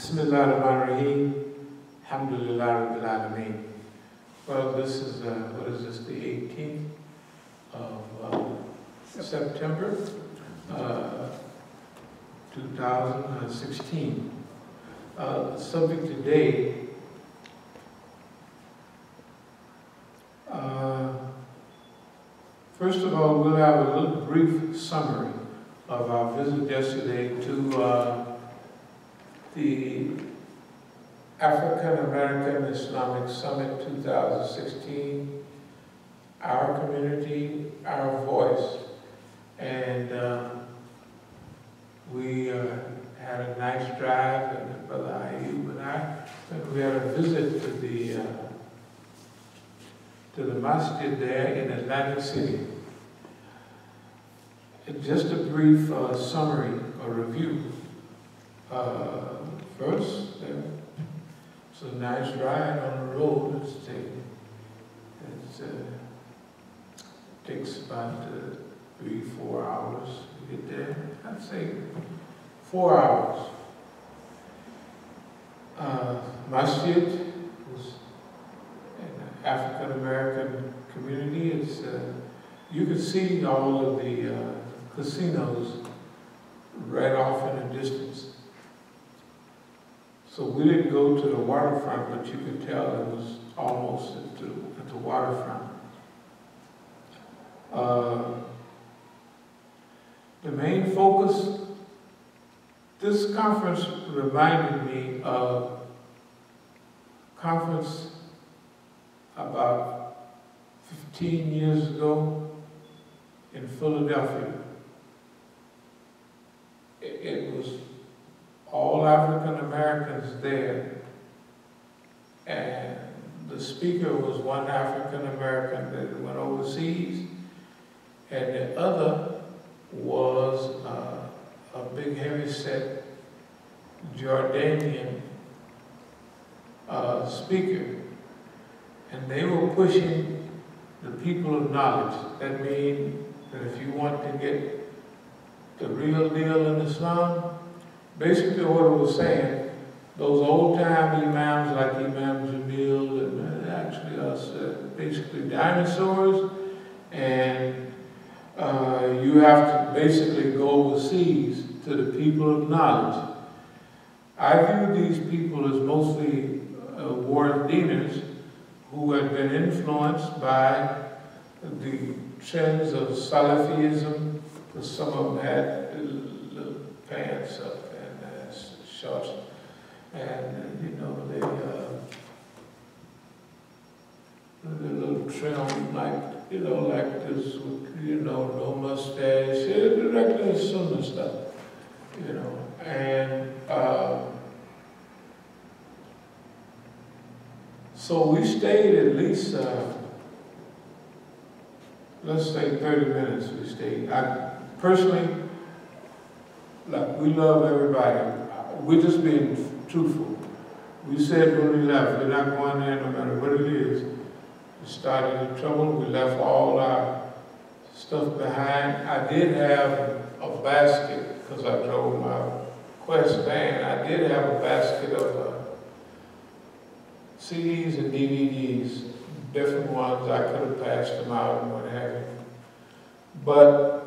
Bismillahirrahmanirrahim. Alhamdulillah Rabbil Alameen. Well, this is, what is this, the 18th of September 2016. The subject today, first of all, we'll have a little brief summary of our visit yesterday to the African American Islamic Summit 2016, our community, our voice. And we had a nice drive, and Brother Ayub and I, and we had a visit to the Masjid there in Atlantic City. And just a brief summary or review. First, it's a nice ride on the road. It takes about 3-4 hours to get there. I'd say 4 hours. Masjid was an African American community. It's you can see all of the casinos right off in the distance. So we didn't go to the waterfront, but you could tell it was almost at the waterfront. The main focus, this conference reminded me of a conference about 15 years ago in Philadelphia. It was all African Americans there, and the speaker was one African American that went overseas, and the other was a big heavy-set Jordanian speaker, and they were pushing the people of knowledge. That means that if you want to get the real deal in Islam, basically what it was saying, those old-time imams like Imam Jamil and actually us, basically dinosaurs, and you have to basically go overseas to the people of knowledge. I view these people as mostly Wardinas who had been influenced by the trends of Salafism, because some of them had little pants up and shorts, and you know, the little trim, like, you know, like this, with, you know, no mustache, the regular Sunnah stuff, you know. And so we stayed at least, let's say 30 minutes we stayed. I personally, like, we love everybody. We're just being truthful. We said when we left, we're not going there no matter what it is. We started in trouble, we left all our stuff behind. I did have a basket, because I drove my Quest van. I did have a basket of CDs and DVDs, different ones. I could have passed them out and what have you. But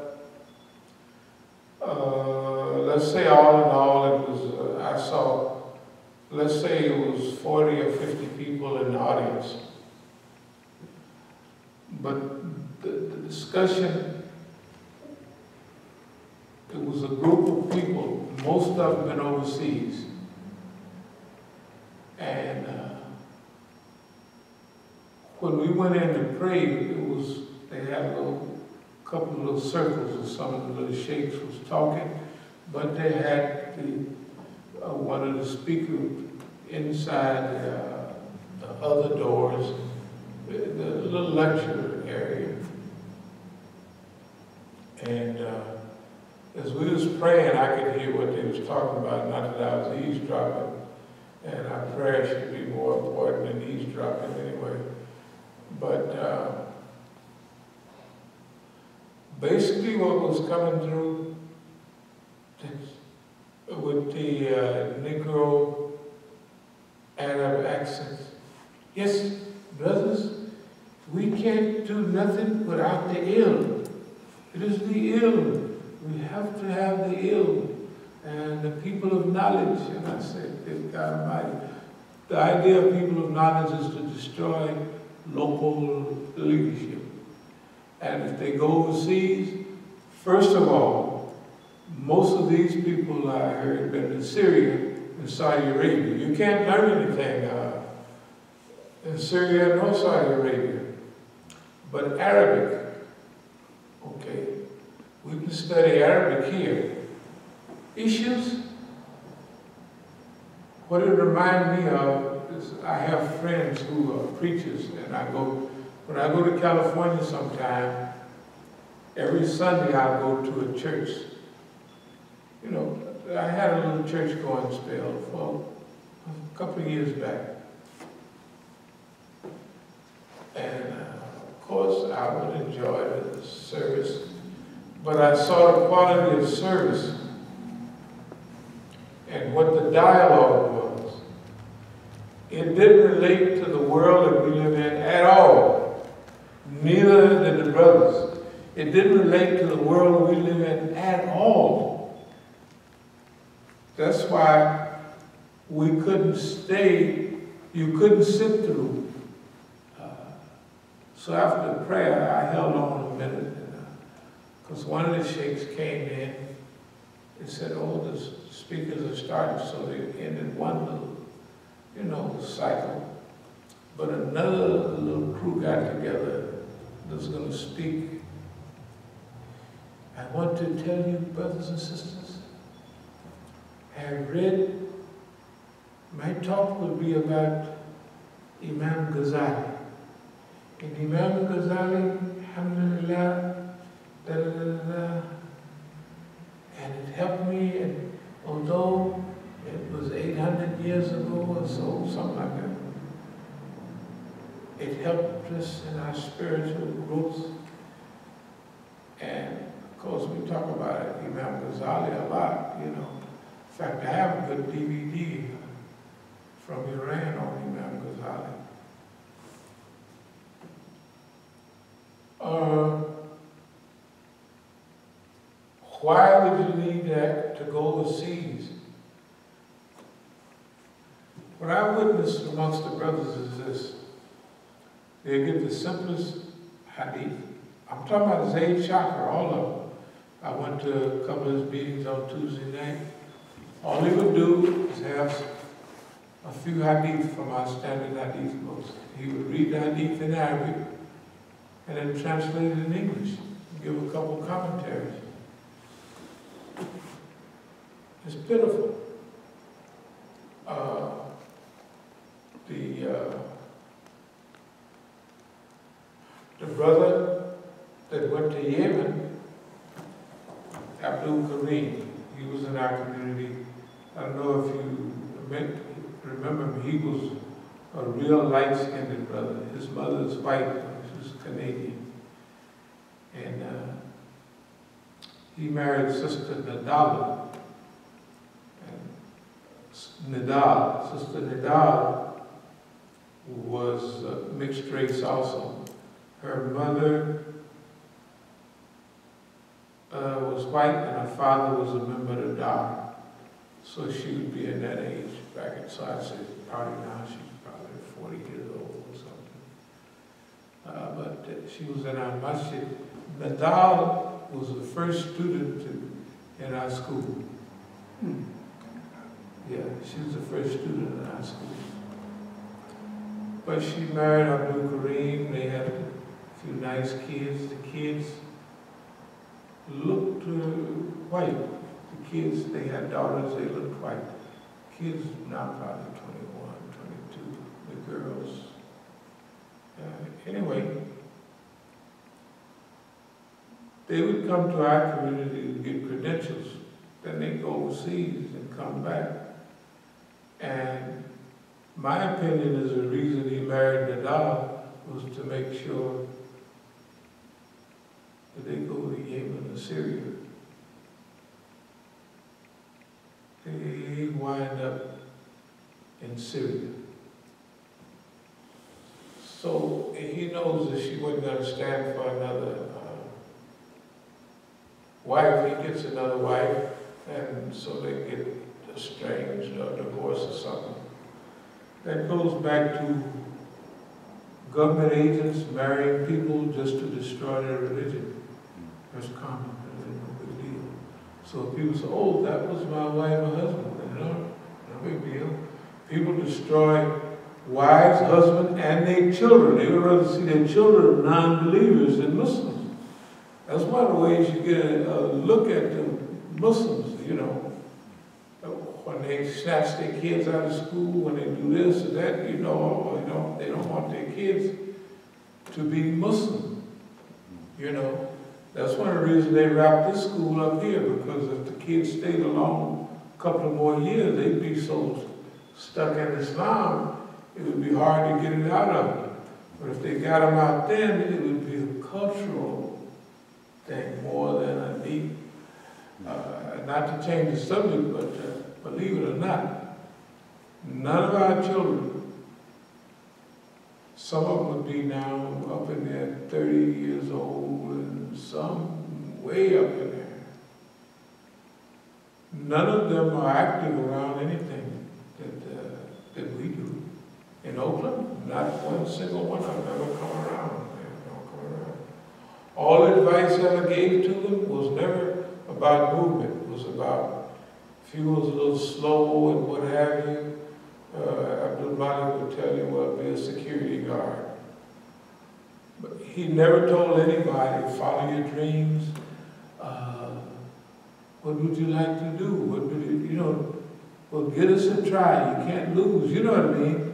let's say all in all, it was, I saw, let's say it was 40 or 50 people in the audience. But the discussion, it was a group of people, most of them been overseas. And when we went in to pray, it was, they had a couple of little circles of some of the little sheikhs was talking, but they had one of the speakers inside the other doors, the little lecture area. And as we was praying, I could hear what they was talking about, not that I was eavesdropping, and our prayer should be more important than eavesdropping anyway. But basically what was coming through with the Negro Yes, brothers, we can't do nothing without the ilm. It is the ilm. We have to have the ilm. And the people of knowledge, and I said, good God Almighty, the idea of people of knowledge is to destroy local leadership. And if they go overseas, first of all, most of these people I heard have been to Syria and Saudi Arabia. You can't learn anything in Syria nor Saudi Arabia. But Arabic, okay, we can study Arabic here. Issues, what it reminds me of is I have friends who are preachers, and when I go to California sometime, every Sunday I'll go to a church. You know, I had a little church going spell for a couple of years back. And of course I would enjoy the service, but I saw the quality of service and what the dialogue was. It didn't relate to the world that we live in at all. Neither did the brothers. It didn't relate to the world we live in at all. That's why we couldn't stay, you couldn't sit through. So after the prayer, I held on a minute, because one of the sheikhs came in and said, oh, the speakers are starting, so they ended one little, cycle. But another little crew got together that was going to speak. I want to tell you, brothers and sisters, my talk will be about Imam Ghazali. And Imam Ghazali, alhamdulillah, and it helped me, and although it was 800 years ago or so, something like that, it helped us in our spiritual growth. And of course, we talk about it, Imam Ghazali a lot, In fact, I have a good DVD from Iran on Imam Ghazali. Why would you leave that to go overseas? What I witnessed amongst the brothers is this. They get the simplest hadith. I'm talking about Zayd Shakir, all of them. I went to a couple of his meetings on Tuesday night. All he would do is have a few hadith from our standard hadith books. He would read the hadith in Arabic and then translate it in English and give a couple commentaries. It's pitiful. The brother that went to Yemen, abdul-Alim, he was in our community. I don't know if you remember him. He was a real light-skinned brother. His mother is white, she was Canadian. And he married Sister Nadal. Sister Nadal was mixed race also. Her mother was white and her father was a member of the Dar. So she would be in that age bracket. So I'd say probably now she's probably 40 years old or something. But she was in our Masjid. Nadal was the first student in our school. Yeah, she was the first student in our school. But she married abdul-Alim. They had a few nice kids. The kids looked white. The kids, they had daughters, they looked white. Kids now probably 21, 22, the girls. Anyway, they would come to our community to get credentials. Then they'd go overseas and come back. And my opinion is the reason he married Nadal was to make sure that they go to Yemen or Syria. They wind up in Syria. So he knows that she wasn't going to stand for another wife. He gets another wife, and so they get estranged or divorced or something. That goes back to government agents marrying people just to destroy their religion. That's common, no big deal. So people say, oh, that was my wife or husband. No big deal. People destroy wives, husbands, and their children. They would rather see their children non-believers than Muslims. That's one of the ways you get a look at the Muslims, you know. When they snatch their kids out of school, when they do this or that, they don't want their kids to be Muslim, you know. That's one of the reasons they wrapped this school up here, because if the kids stayed along a couple of more years, they'd be so stuck in Islam, it would be hard to get it out of them. But if they got them out then, it would be a cultural thing more than a deep, not to change the subject, but believe it or not, none of our children, some of them would be now up in their 30 years old and some way up in there. None of them are active around anything that we do. In Oakland, not one single one of them ever come around. All advice I ever gave to them was never about movement. It was about, if you was a little slow and what have you, Abdul-Alim would tell you, well, be a security guard. But he never told anybody, follow your dreams. What would you like to do? What would you, well, get us a try. You can't lose. You know what I mean?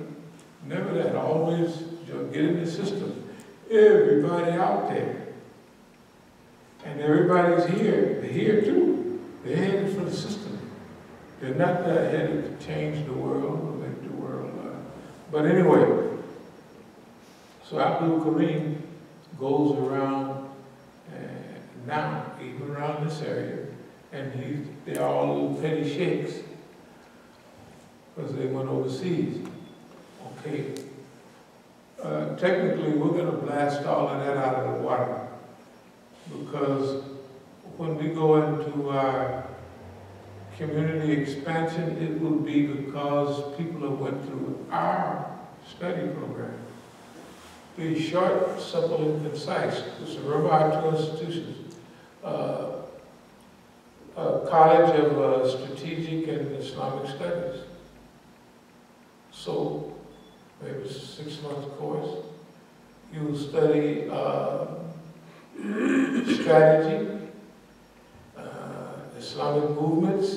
Never that. Always get in the system. Everybody out there. And everybody's here. They're here too. They're headed for the system. They're not headed to change the world or make the world. But anyway, so Abdul-Karim goes around now, even around this area, and they're all little petty sheikhs because they went overseas. Okay. Technically, we're going to blast all of that out of the water because when we go into our community expansion, it will be because people have went through our study program. Be short, simple, and concise. It's a two institutions. College of Strategic and Islamic Studies. So, maybe it's a 6-month course. You study strategy, Islamic movements,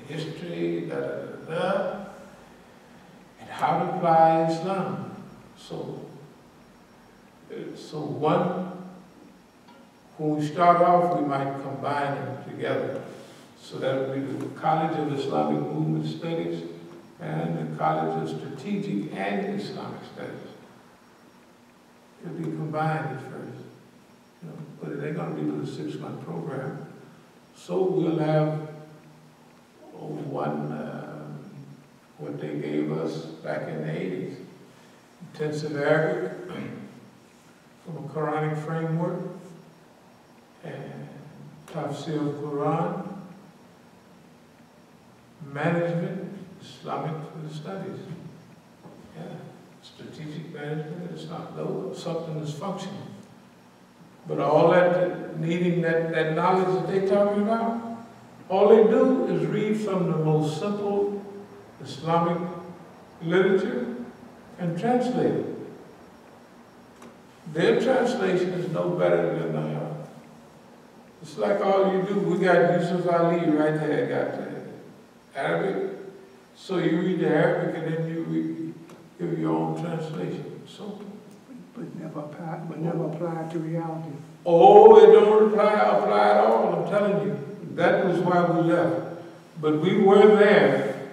history, and how to apply Islam. So when we start off, we might combine them together. So that would be the College of Islamic Movement Studies and the College of Strategic and Islamic Studies. It'll be combined at first, but they're going to be with a 6-month program. So we'll have what they gave us back in the 80s. Intensive Arabic from a Quranic framework, and Tafsir al-Quran, management, Islamic studies. Yeah, strategic management, it's not though something that's functional. But all that, needing that knowledge that they're talking about, all they do is read from the most simple Islamic literature and translate it. Their translation is no better than it's like all you do. We got Yusuf Ali right there, got the Arabic. So you read the Arabic and then you give your own translation. So, but never apply to reality. Oh, it don't apply at all, I'm telling you. That was why we left. But we were there,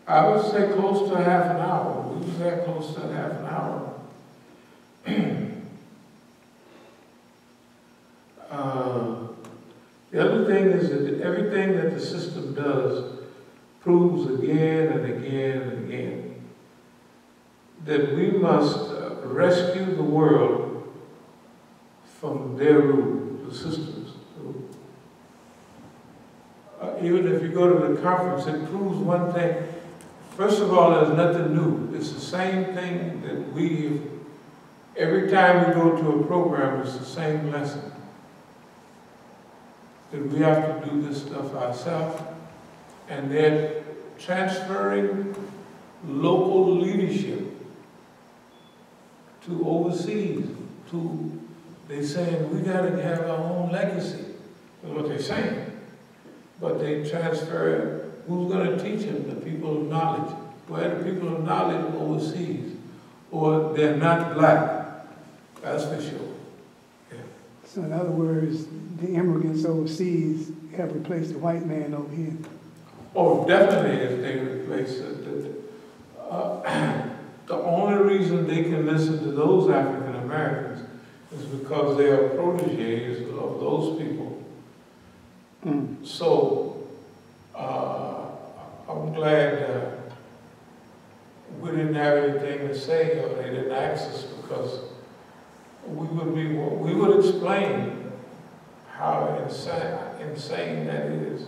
I would say close to half an hour. We was there close to half an hour. The other thing is that everything that the system does proves again and again and again that we must rescue the world from their rule, the system's rule. Even if you go to the conference, it proves one thing. First of all, there's nothing new. It's the same thing that every time we go to a program, it's the same lesson. That we have to do this stuff ourselves, and they're transferring local leadership to overseas. They're saying we got to have our own legacy. That's what they're saying. But they transfer, who's going to teach them? The people of knowledge. Where are the people of knowledge overseas? Or they're not black. That's for sure. Yeah. So in other words, the immigrants overseas have replaced the white man over here. Oh, definitely if they replace it. The only reason they can listen to those African Americans is because they are proteges of those people. So, I'm glad we didn't have anything to say, or they didn't ask us, because we would explain how insane that is.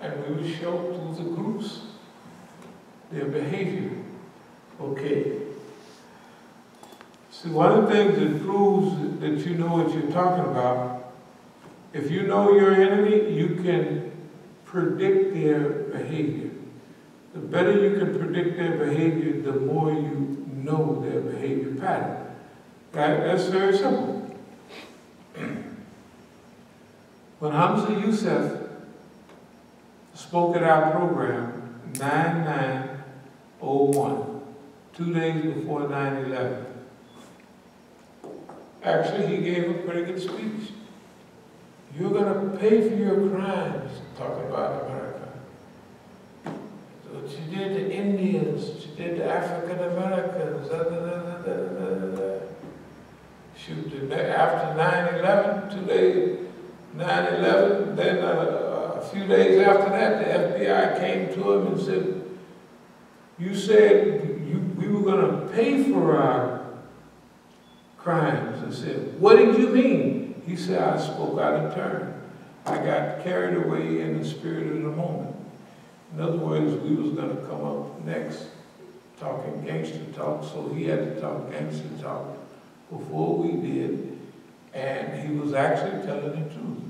And we would show through the groups their behavior. Okay. See, one of the things that proves that you know what you're talking about, if you know your enemy, you can predict their behavior. The better you can predict their behavior, the more you know their behavior pattern. Right? That's very simple. When Hamza Youssef spoke at our program, 9901, 2 days before 9/11. Actually, he gave a pretty good speech. You're going to pay for your crimes, talking about America. What you did to Indians, what you did to African Americans, Shoot, after 9/11, 2 days, 9/11, then a few days after that, the FBI came to him and said, you said we were going to pay for our crimes. I said, what did you mean? He said, I spoke out of turn. I got carried away in the spirit of the moment. In other words, we was going to come up next talking gangster talk, so he had to talk gangster talk before we did, and he was actually telling the truth.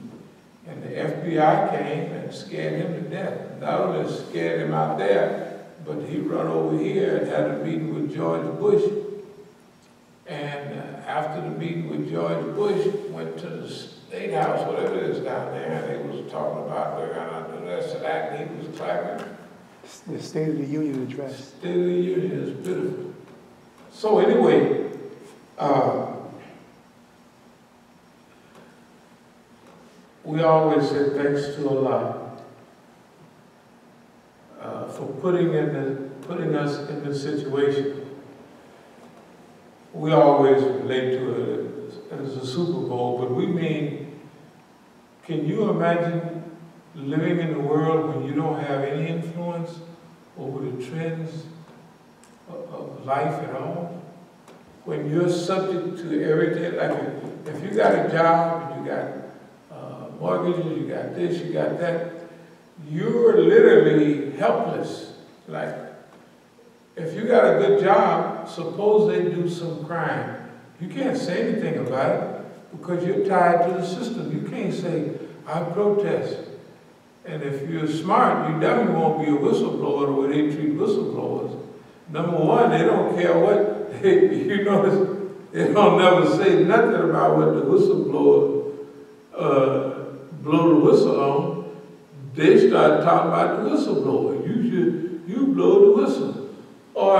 And the FBI came and scared him to death. Not only scared him out there, but he run over here and had a meeting with George Bush. And after the meeting with George Bush, went to the State House, whatever it is down there, and they was talking about we're gonna do this and that, and he was clapping. The State of the Union address. State of the Union is beautiful. So anyway, we always say thanks to Allah for putting us in this situation. We always relate to it as a Super Bowl, but we mean, can you imagine living in a world when you don't have any influence over the trends of life at all? When you're subject to everything, like if you got a job, you got mortgages, you got this, you got that, you're literally helpless. Like, if you got a good job, suppose they do some crime. You can't say anything about it because you're tied to the system. You can't say, I protest. And if you're smart, you definitely won't be a whistleblower the way they treat whistleblowers. Number one, they don't care what, you notice, they don't never say nothing about what the whistleblower blow the whistle on. They start talking about the whistleblower. You blow the whistle. Or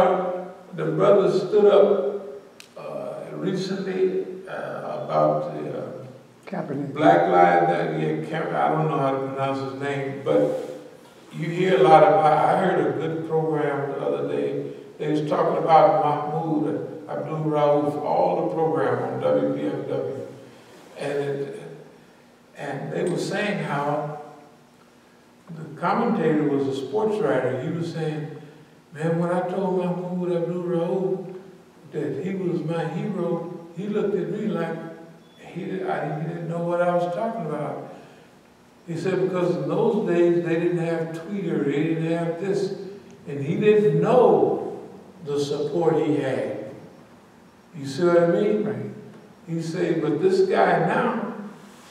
the brother stood up recently about the Black Lives, I don't know how to pronounce his name, but you hear a lot about, I heard a good program the other day. They was talking about Mahmoud, Abdul-Rauf, all the program on WPFW. And they were saying how the commentator was a sports writer. He was saying, Man, when I told Mahmoud Abdul Raouf that he was my hero, he looked at me like he didn't know what I was talking about. He said, because in those days they didn't have Twitter, they didn't have this, and he didn't know the support he had. You see what I mean? Right. He said, but this guy now,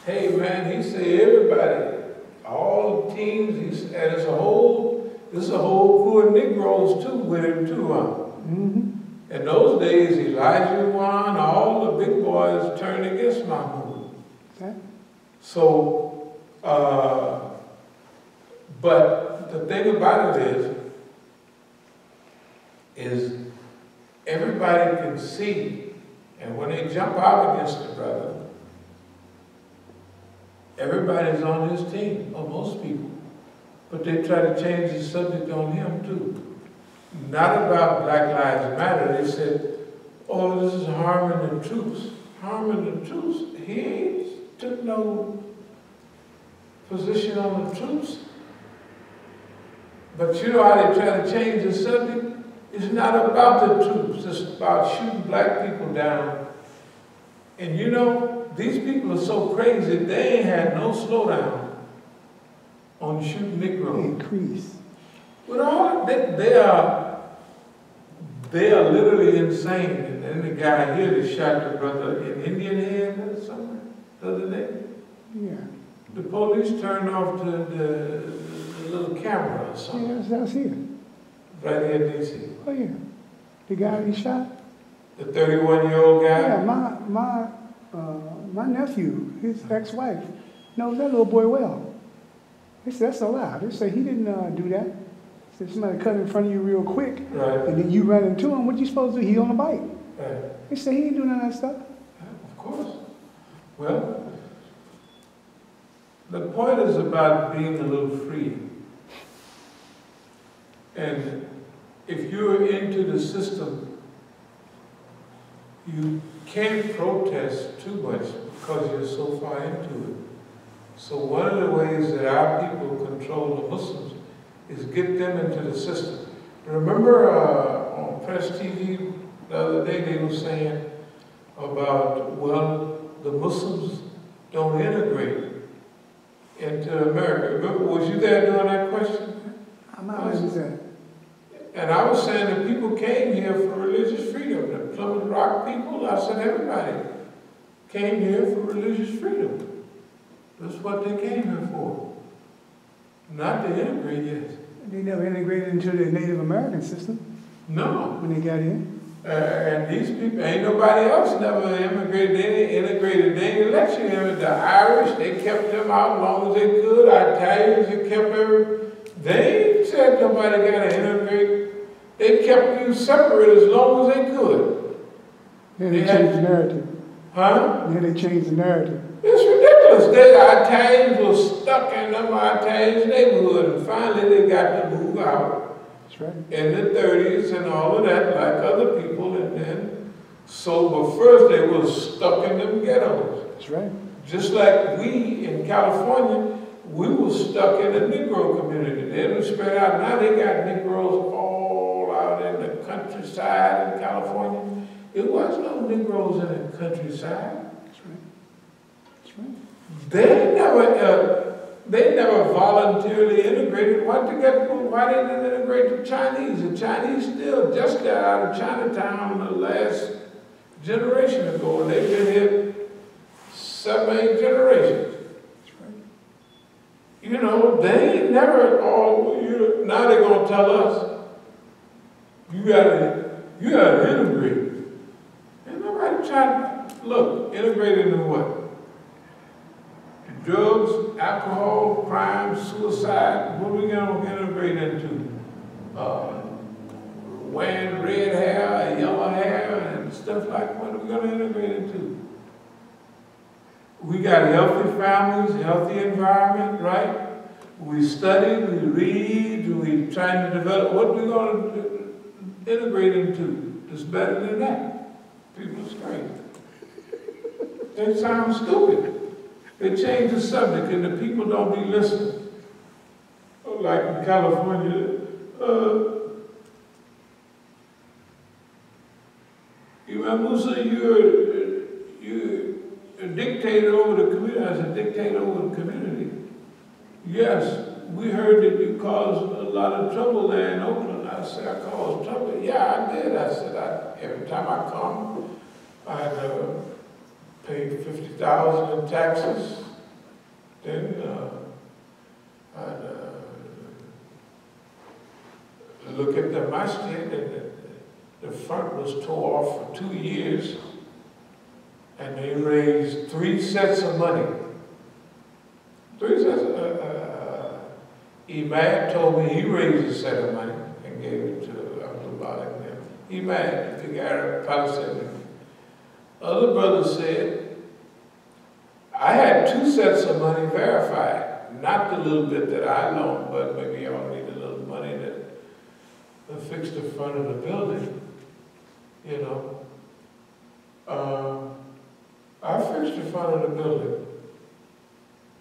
hey man, he said everybody, all the teams, and there's a whole crew of Negroes too with him too, huh? Mm-hmm. In those days, Elijah won, all the big boys turned against Mahmoud. Okay. So, but the thing about it is everybody can see, and when they jump out against the brother, everybody's on his team, or most people. But they try to change the subject on him too. Not about Black Lives Matter. They said, oh, this is harming the troops. Harming the troops? He ain't took no position on the troops. But you know how they try to change the subject? It's not about the troops. It's about shooting black people down. And you know, these people are so crazy, they ain't had no slowdown on shooting Negroes. Increase. With all they are literally insane. And then the guy here that shot the brother in Indian Head or somewhere the other day. Yeah. The police turned off the little camera or something. Yeah, that's here. Right here in D.C. Oh yeah. The guy he shot? The 31-year-old guy? Yeah, my nephew, his ex-wife, knows that little boy well. They said that's a lie. They say he didn't do that. They said somebody cut in front of you real quick, Right. and then you run into him. What you supposed to do? He on a bike. Right. They say he ain't doing none of that stuff. Of course. Well, the point is about being a little free. And if you're into the system, you can't protest too much because you're so far into it. So one of the ways that our people control the Muslims is get them into the system. Remember on Press TV the other day they were saying about, well, the Muslims don't integrate into America. Remember, was you there during that question? I'm not that. And I was saying that people came here for religious freedom. The Plymouth Rock people, I said everybody came here for religious freedom. That's what they came here for. Not to integrate, yes. They never integrated into the Native American system. No. When they got in. And these people, ain't nobody else never immigrated. They integrated. They didn't let you in. The Irish, they kept them out as long as they could. Italians, they kept they said nobody got to integrate. They kept you separate as long as they could. Then they changed the narrative. Huh? Then they changed the narrative. It's ridiculous. The Italians were stuck in them Italians' neighborhood, and finally they got to move out. That's right. In the 30s and all of that, like other people, and then, but first they were stuck in them ghettos. That's right. Just like we in California, we were stuck in the Negro community. They didn't spread out. Now they got Negroes all out in the countryside in California. There was no Negroes in the countryside. That's right. That's right. They never voluntarily integrated. Why they didn't integrate the Chinese? The Chinese still just got out of Chinatown the last generation ago, and they've been here 7, 8 generations. That's right. You know, they ain't never now they're gonna tell us you gotta integrate. Ain't nobody trying to look, integrate into what? Drugs, alcohol, crime, suicide. What are we going to integrate into? Wearing red hair, yellow hair, and stuff like what are we going to integrate into? We got healthy families, healthy environment, right? We study, we read, we trying to develop. What are we going to integrate into that's better than that? People are crazy. They sound stupid. They change the subject and the people don't be listening. Like in California, "Man, Musa, you're a dictator over the community." I said, "Dictator over the community?" "Yes, we heard that you caused a lot of trouble there in Oakland." I said, "I caused trouble?" "Yeah, I did." I said, "Every time I come, I'd pay $50,000 in taxes. Then I'd look at the Masjid, and the front was tore off for 2 years, and they raised 3 sets of money. 3 sets of Imam told me he raised a set of money and gave it to abdul-alim. Imam, the big Arab Palestinian. Other brothers said, I had 2 sets of money verified, not the little bit that I loaned, but maybe y'all need a little money to fix the front of the building, you know. I fixed the front of the building.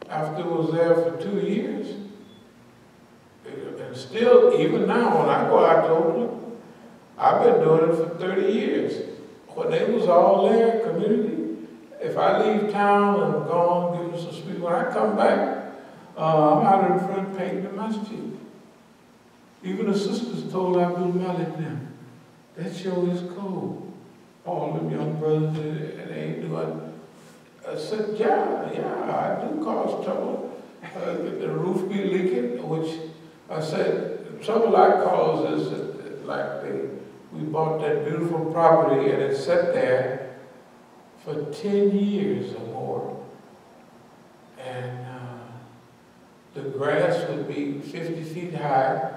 After it was there for 2 years. And still, even now, when I go out to Oakland, I've been doing it for 30 years. When they was all there, community, if I leave town and I'm gone, give them some speed, when I come back, I'm out in front painting the Masjid. Even the sisters told Abdul-Malik them, that show is cold. All them young brothers, and they ain't doing. I said, yeah, I do cause trouble. The roof be leaking, which I said, the trouble I cause is that, like we bought that beautiful property and it sat there for 10 years or more. And the grass would be 50 feet high.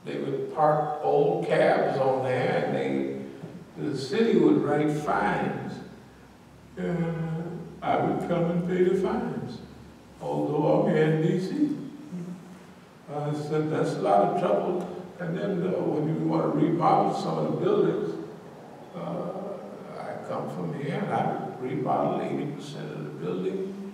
They would park old cabs on there, and the city would write fines. I would come and pay the fines, although I'm here in D.C. I said, that's a lot of trouble. And then when you want to remodel some of the buildings, I come from here and I remodel 80% of the building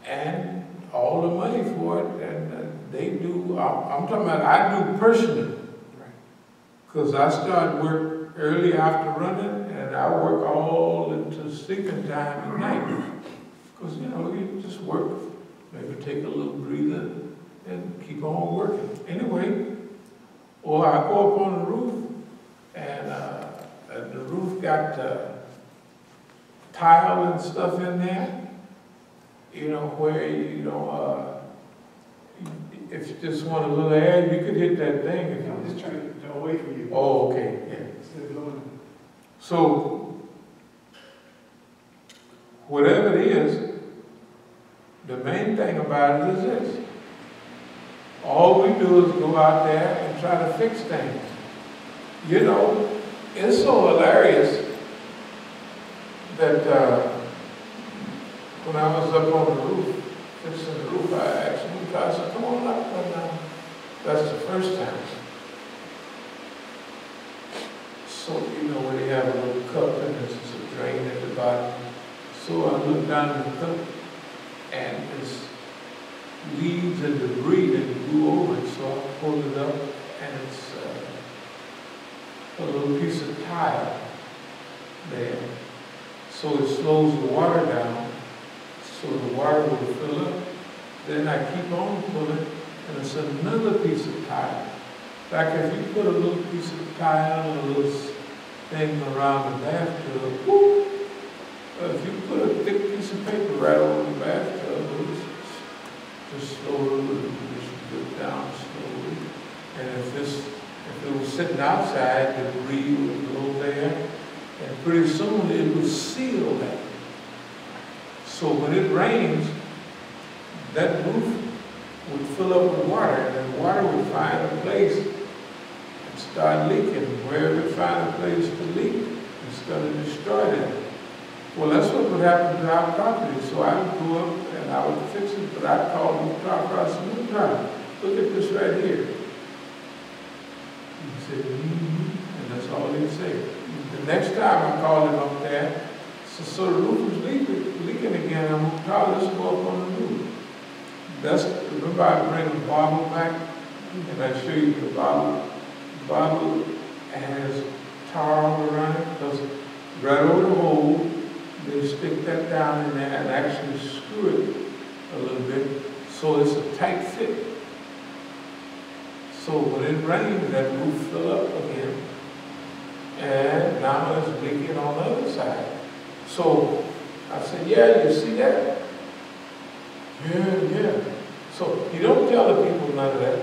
and all the money for it. And they do, I'm talking about I do personally. Because I start work early after running and I work all into sleeping time at night. Because, you know, you just work, maybe take a little breather and keep on working. Anyway, or I go up on the roof and the roof got tile and stuff in there, you know, where, you know, if you just want a little air, you could hit that thing. If I'm just trying to away from you. Oh, okay, yeah. So, whatever it is, the main thing about it is this. All we do is go out there and try to fix things. You know, it's so hilarious that when I was up on the roof, fixing the roof, I asked him, I said, come on up, and that's the first time. So, you know, where they have a little cup and there's a drain at the bottom. So I looked down in the cup and it's leaves and debris that grew over it. So I pulled it up and it's a little piece of tile there. So it slows the water down so the water will fill up. Then I keep on pulling and it's another piece of tile. Like if you put a little piece of tile or a little thing around the bathtub, whoop, if you put a thick piece of paper right over the bathtub, it'll just slowly, just go down slowly. And if it was sitting outside, the debris would go there, and pretty soon it would seal that. So when it rains, that roof would fill up with water, and the water would find a place and start leaking. Wherever it find a place to leak, it's going to destroy it. Well, that's what would happen to our property. So I would go up and I would fix it, but I'd call the property. I said, look at this right here. He said, and that's all he'd say. The next time I called him up there, so the roof was leaking again. I'm going to call, let's go up on the roof. Remember I bring a bottle back and I show you the bottle. The bottle has tar all around it because right over the hole. They stick that down in there and actually screw it a little bit so it's a tight fit. So when it rains, that roof fill up again, and now it's leaking on the other side. So I said, yeah, you see that? Yeah. So you don't tell the people none of that.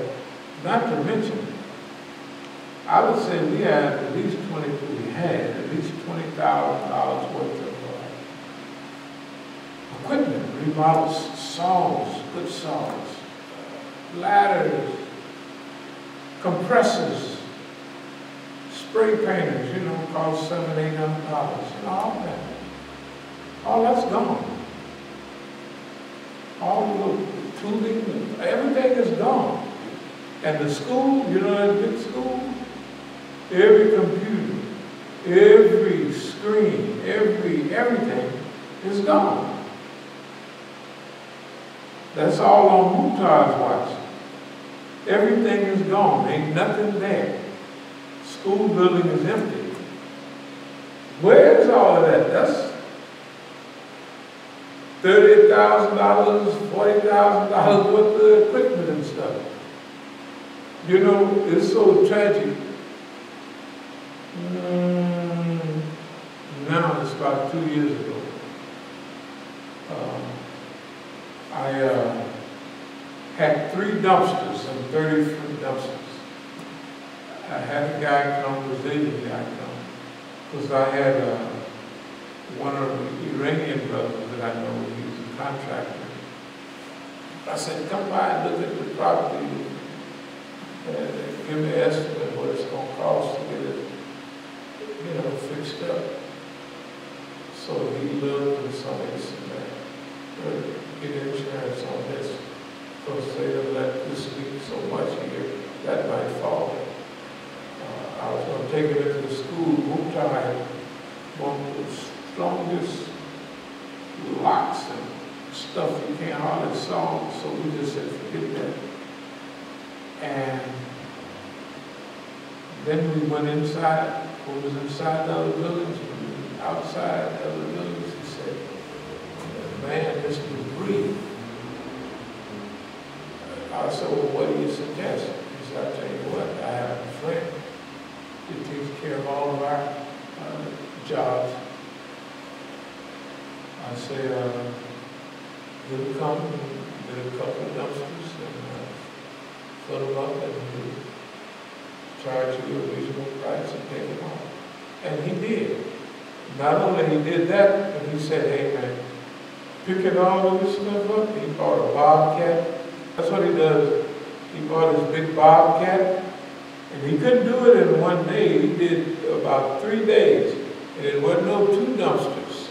Not to mention, I would say we had at least $20,000 worth of equipment, remodels, saws, good saws, ladders, compressors, spray painters, cost $700, $800, all that. All that's gone. All the tooling, everything is gone. And the school, that big school, every computer, every screen, everything is gone. That's all on Muhtar's watch. Everything is gone. Ain't nothing there. School building is empty. Where is all of that? That's $30,000, $40,000 worth of equipment and stuff. It's so tragic. Now it's about 2 years ago. I had 3 dumpsters, some 30-foot dumpsters. I had a guy come, a Brazilian guy come, because I had one of the Iranian brothers that I know, he was a contractor. I said, come by and look at the property and give me an estimate of what it's going to cost to get it, fixed up. So he looked and saw this and that. Get insurance on this, because they have let this leak so much here, that might fall. I was going to take it into the school. Muhtar had one of the strongest locks and stuff you can't hardly solve, so we just said, forget that. And then we went inside, what was inside the other buildings, outside the other buildings, he said, man, this debris. I said, well, what do you suggest? He said, I'll tell you what, I have a friend that takes care of all of our jobs. I say, he'll come and get a couple of dumpsters and fill them up and he'll charge you a reasonable price and take them off. And he did. Not only he did that, but he said, hey man, picking all of this stuff up, he bought a bobcat. That's what he does. He bought his big bobcat, and he couldn't do it in one day. He did about 3 days, and it wasn't no 2 dumpsters.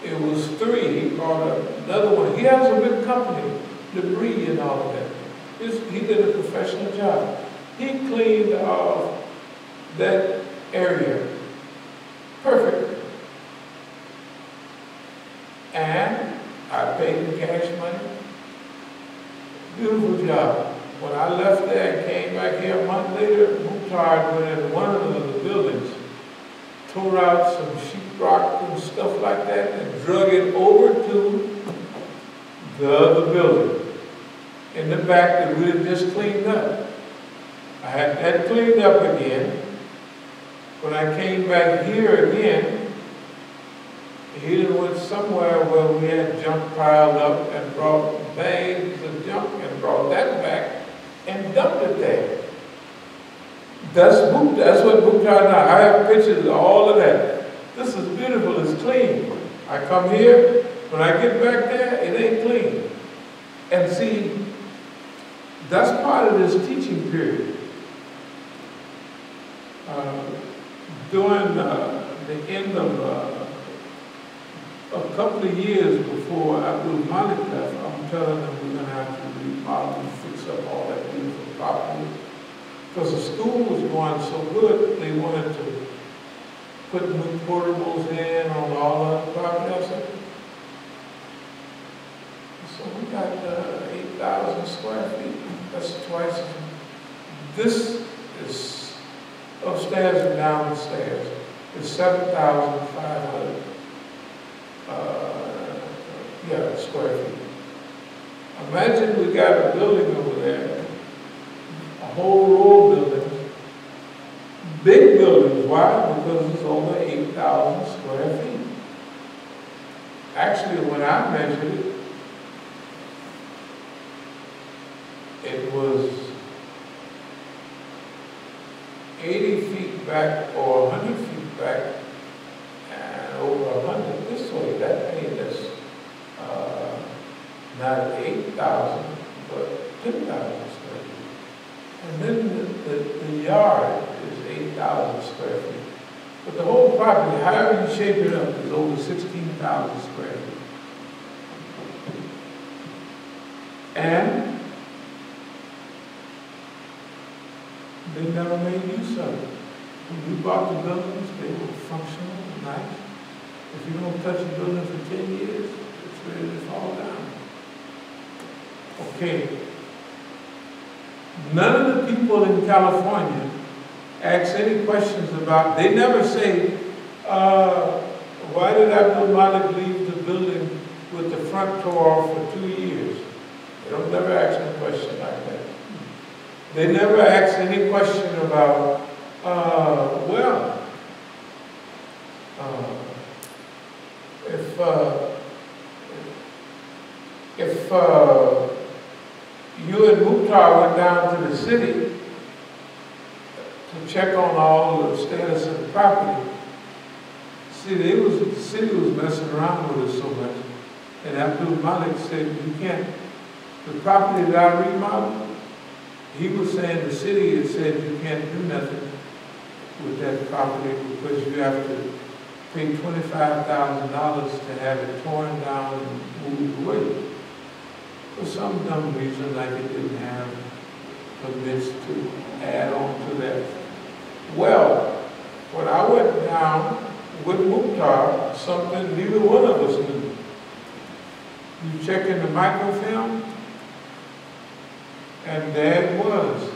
It was 3. He bought another one. He has a big company, debris and all of that. He did a professional job. He cleaned off that area perfectly. And I paid him cash money. Beautiful job. When I left there and came back here a month later, Muhtar went in one of the buildings, tore out some sheetrock and stuff like that, and drug it over to the other building in the back that we had just cleaned up. I had that cleaned up again. When I came back here again, he went somewhere where we had junk piled up and brought bags of junk and brought that back and dumped it there. That's what Muhtar does. I have pictures of all of that. This is beautiful, it's clean. I come here, when I get back there, it ain't clean. And see, that's part of this teaching period. During the end of a couple of years before abdul-Alim left, I'm telling them we're going to have to remodel and fix up all that beautiful property. Because the school was going so good, they wanted to put new portables in on all the property. I said, so we got 8,000 square feet. That's twice. This is upstairs and downstairs. is 7,500 square feet. Imagine we got a building over there, a whole row of buildings, big buildings. Why? Because it's over 8,000 square feet. Actually, when I measured it, it was 80 feet back or 100 feet back and over 100 this way. That made us not 8,000, but 10,000 square feet. And then the yard is 8,000 square feet. But the whole property, however you shape it up, is over 16,000 square feet. And they never made use of it. When we bought the buildings, they were functional and nice. If you don't touch a building for 10 years, it's ready to fall down. Okay. None of the people in California ask any questions about, they never say, why did Abdul-Malik leave the building with the front door for 2 years? They don't never ask a question like that. They never ask any question about, if you and Mukhtar went down to the city to check on all the status of the property, see, the city was messing around with us so much, and Abdul-Malik said, you can't, the property that I remodeled, he was saying the city had said you can't do nothing with that property because you have to pay $25,000 to have it torn down and moved away. For some dumb reason, like it didn't have permits to add on to that. Well, when I went down with Mukhtar, something neither one of us knew. You check in the microfilm, and there it was,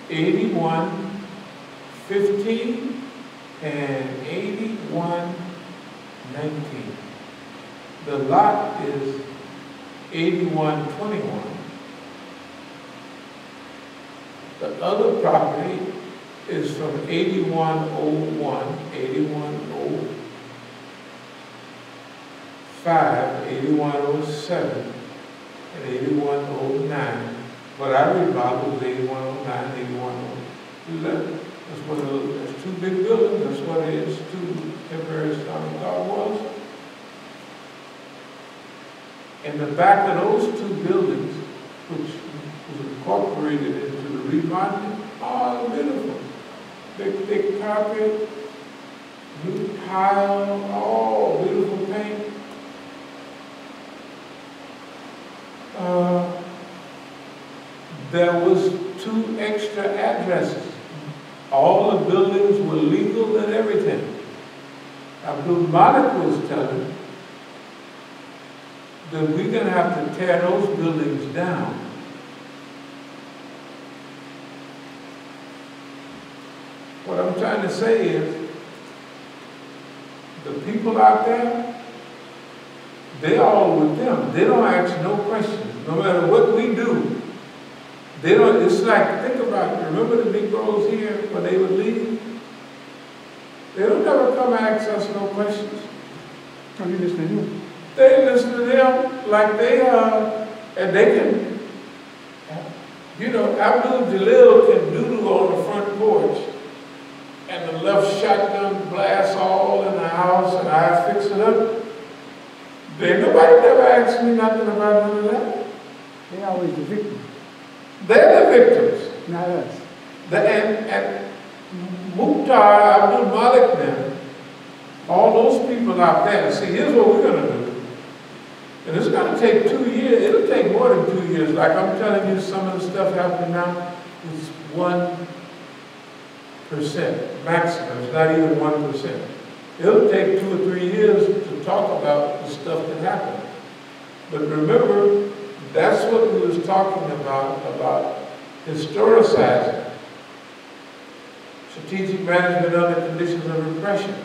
8115 and 8119. The lot is 8121. The other property is from 8101, 8105, 8107, and 8109. But I remodeled 8109, 8111. That's two big buildings. That's what it is. Two temporary Islamic law was. In the back of those two buildings, which was incorporated into the remodeling, all beautiful. Big, thick carpet, new tile, all beautiful paint. There was 2 extra addresses. All the buildings were legal and everything. Abdul-Malik was telling that we're going to have to tear those buildings down. What I'm trying to say is, the people out there, they all with them. They don't ask no questions. No matter what we do, they don't, it's like, think about it. Remember the Negroes here when they would leave? They don't ever come ask us no questions. Are you listening to them? They listen to them like they are, and they can, you know, Abdul-Jalil can doodle on the front porch, and the left shotgun blasts all in the house, and I fix it up. Nobody never asked me nothing about none of that. They're always the victim. They're the victims. Not us. And Mukhtar, Abdul-Malik, them, all those people out there, see, here's what we're going to do. And it's going to take 2 years. It'll take more than 2 years. Like I'm telling you, some of the stuff happening now is 1% maximum. It's not even 1%. It'll take 2 or 3 years to talk about the stuff that happened. But remember, that's what we was talking about historicizing strategic management under conditions of repression.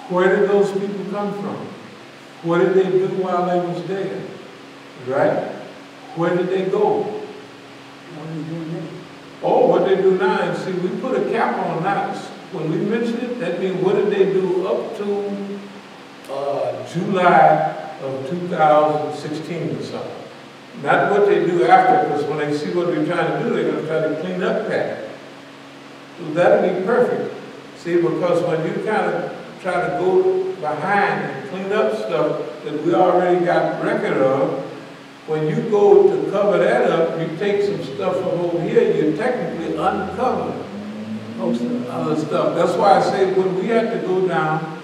Where did those people come from? What did they do while they was there? Right? Where did they go? What are you doing now? Oh, what they do now, and see, we put a cap on that. When we mention it, that means what did they do up to July of 2016 or something. Not what they do after, because when they see what we're trying to do, they're going to try to clean up that. So that'll be perfect. See, because when you kind of try to go behind and clean up stuff that we already got record of, when you go to cover that up, you take some stuff from over here, you technically uncover most of the other stuff. That's why I say when we had to go down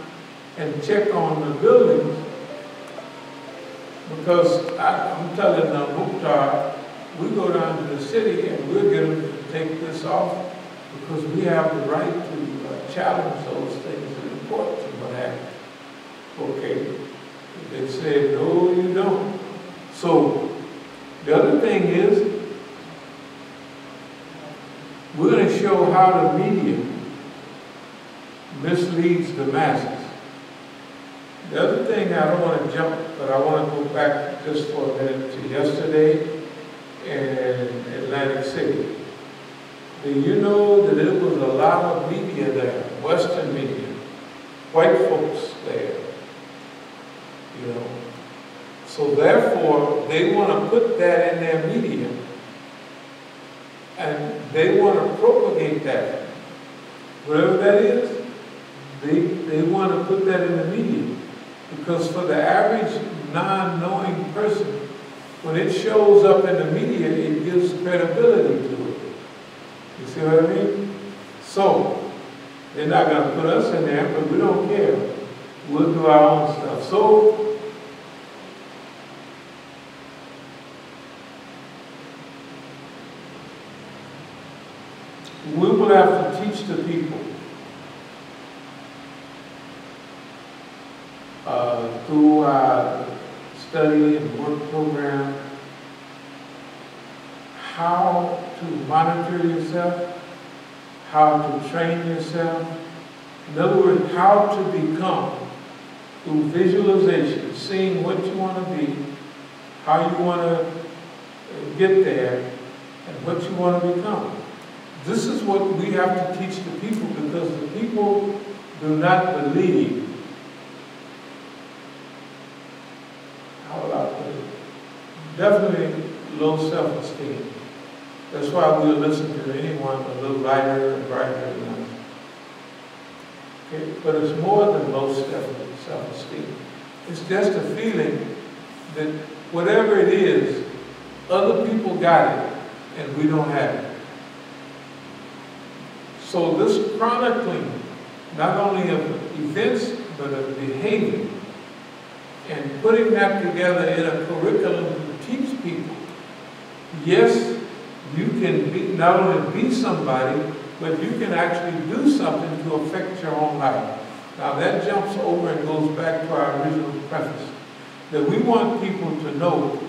and check on the buildings, because I'm telling Mukhtar, we go down to the city and we'll get them to take this off because we have the right to challenge those things in the courts and what have you. Okay. They said, no, you don't. So, the other thing is, we're going to show how the media misleads the masses. The other thing, I don't want to jump, but I want to go back just for a minute to yesterday in Atlantic City. Do you know that there was a lot of media there, Western media, white folks there, you know? So therefore, they want to put that in their media, and they want to propagate that. Whatever that is, they want to put that in the media. Because for the average non-knowing person, when it shows up in the media, it gives credibility to it. You see what I mean? So, they're not going to put us in there, but we don't care. We'll do our own stuff. So, we will have to teach the people through our study and work program how to monitor yourself, how to train yourself. In other words, how to become, through visualization, seeing what you want to be, how you want to get there, and what you want to become. This is what we have to teach the people, because the people do not believe. How will I put it? Definitely low self-esteem. That's why we'll listen to anyone a little lighter and brighter than us. Okay? But it's more than low self-esteem. It's just a feeling that whatever it is, other people got it and we don't have it. So this chronicling, not only of events, but of behavior, and putting that together in a curriculum to teach people, yes, you can be, not only be somebody, but you can actually do something to affect your own life. Now that jumps over and goes back to our original preface, that we want people to know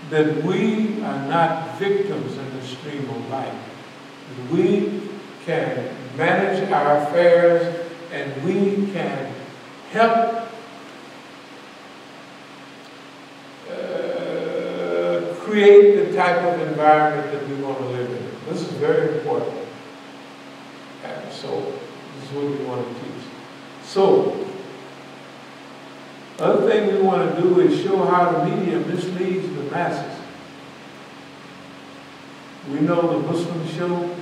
that we are not victims in the stream of life. We can manage our affairs, and we can help create the type of environment that we want to live in. This is very important. And so, this is what we want to teach. So, other thing we want to do is show how the media misleads the masses. We know the Muslim show.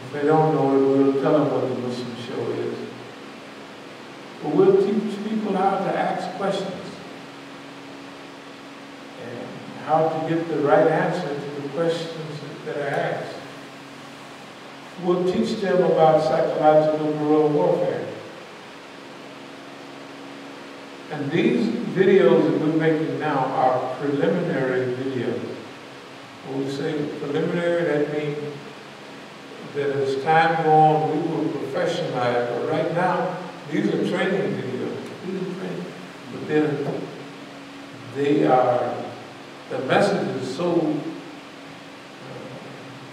If they don't know it, we'll tell them what the Muslim show is. But we'll teach people how to ask questions and how to get the right answer to the questions that are asked. We'll teach them about psychological guerrilla warfare. And these videos that we're making now are preliminary videos. When we say preliminary, that means that as time goes on, we will professionalize. But right now, these are training videos. These are training. But then they are, the message is so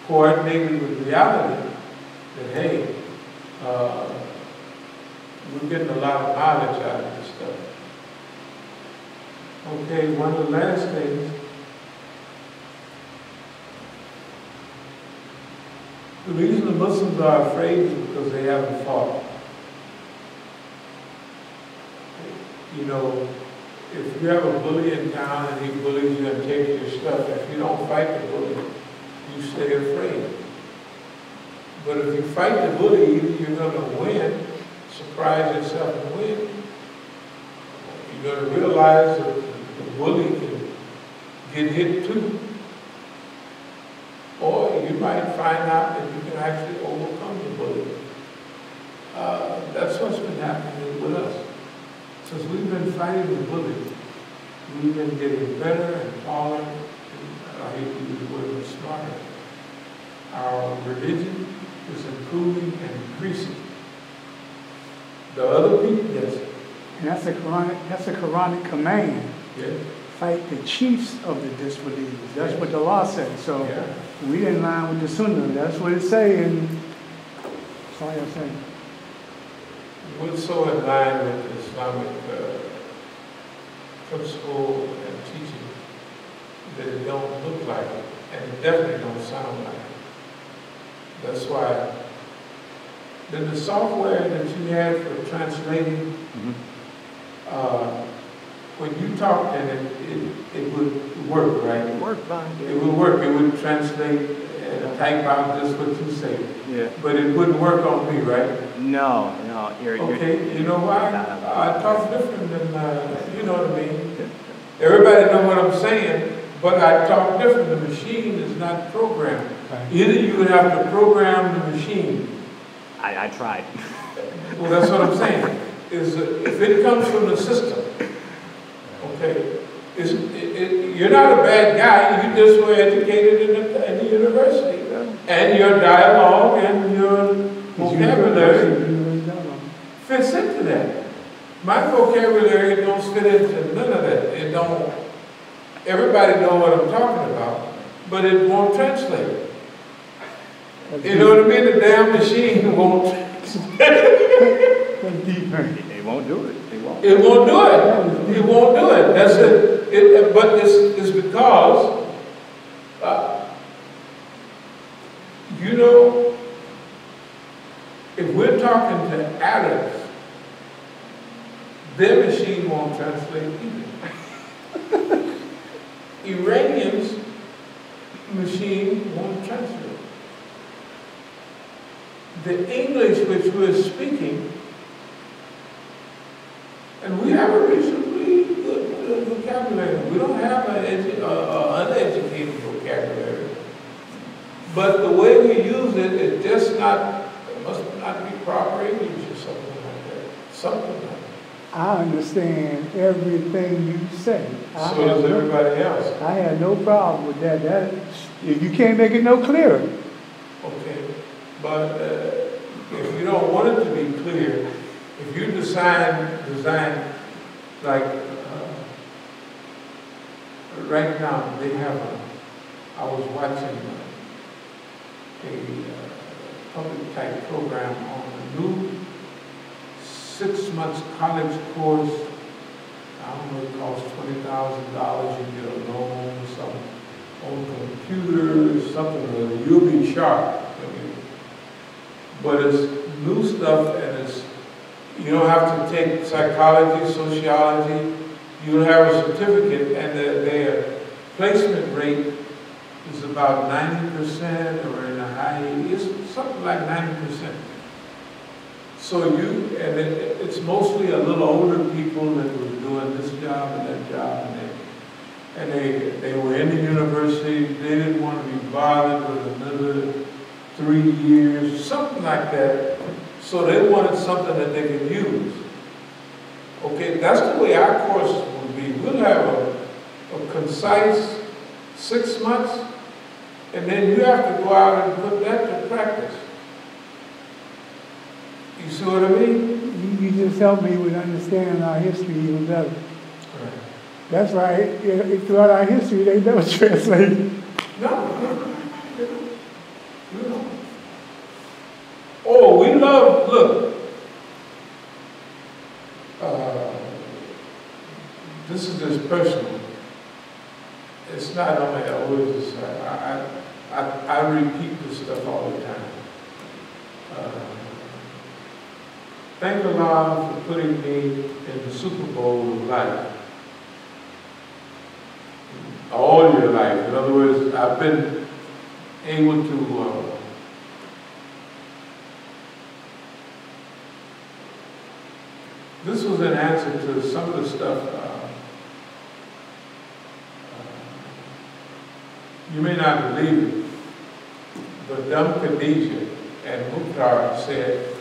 coordinated with reality that, hey, we're getting a lot of knowledge out of this stuff. Okay, one of the last things, the reason the Muslims are afraid is because they haven't fought. You know, if you have a bully in town and he bullies you and takes your stuff, if you don't fight the bully, you stay afraid. But if you fight the bully, either you're going to win, surprise yourself and win. You're going to realize that the bully can get hit too. Or you might find out that you can actually overcome the bully. That's what's been happening with us. Since we've been fighting the bully, we've been getting better and taller, and I hate to use the word, but smarter. Our religion is improving and increasing. The other people, yes. And that's a Quranic command. Yes. Fight the chiefs of the disbelievers. That's yes. what the law says. So Yeah. we in line with the Sunnah. That's what it's saying. That's all I'm saying. We're so in line with the Islamic principle and teaching that it don't look like it, and it definitely don't sound like it. That's why the software that you had for translating, when you talked in it would work, right? It worked fine. It would work. It would translate and type out just what you say. Yeah. But it wouldn't work on me, right? No. Okay, you know why? I talk different than, you know what I mean? Everybody know what I'm saying, but I talk different. The machine is not programmed. Right. Either you would have to program the machine. I tried. Well, that's what I'm saying. Is if it comes from the system, okay, you're not a bad guy. You just were educated in the university. And your dialogue and your vocabulary fits into that. My vocabulary don't fit into none of that. It don't. Everybody know what I'm talking about, but it won't translate. You know what I mean? The damn machine won't translate. They won't do it. They won't. It won't do it. It won't do it. That's it. But it's because, you know, if we're talking to Arabs, their machine won't translate either. Iranians' machine won't translate. The English which we're speaking, and we have a reasonably good vocabulary. We don't have an uneducated vocabulary. But the way we use it, it's just not, it must not be proper English or something like that. Something like that. I understand everything you say. So does everybody else. I had no problem with that. If you can't make it no clearer. Okay. But if you don't want it to be clear, if you design like right now they have I was watching a public type program on a new 6 months college course. I don't know, it costs $20,000. You get a loan or something on computers, something that you'll be sharp. But it's new stuff, and you don't have to take psychology, sociology. You have a certificate, and their placement rate is about 90% or in the high 80s, it's something like 90%. So it's mostly a little older people that were doing this job and that job, and they were in the university. They didn't want to be bothered with another 3 years, something like that. So they wanted something that they could use. Okay, that's the way our course will be. We'll have a concise 6 months, and then you have to go out and put that to practice. You see what I mean? You just helped me with understanding our history even better. Right. That's right. Throughout our history, they never translated. No. Oh, we love, look, is personal. It's not only always, I repeat this stuff all the time. Thank Allah for putting me in the Super Bowl of life. All your life. In other words, I've been able to this was an answer to some of the stuff you may not believe it, but Dum Khadijah and Mukhtar said,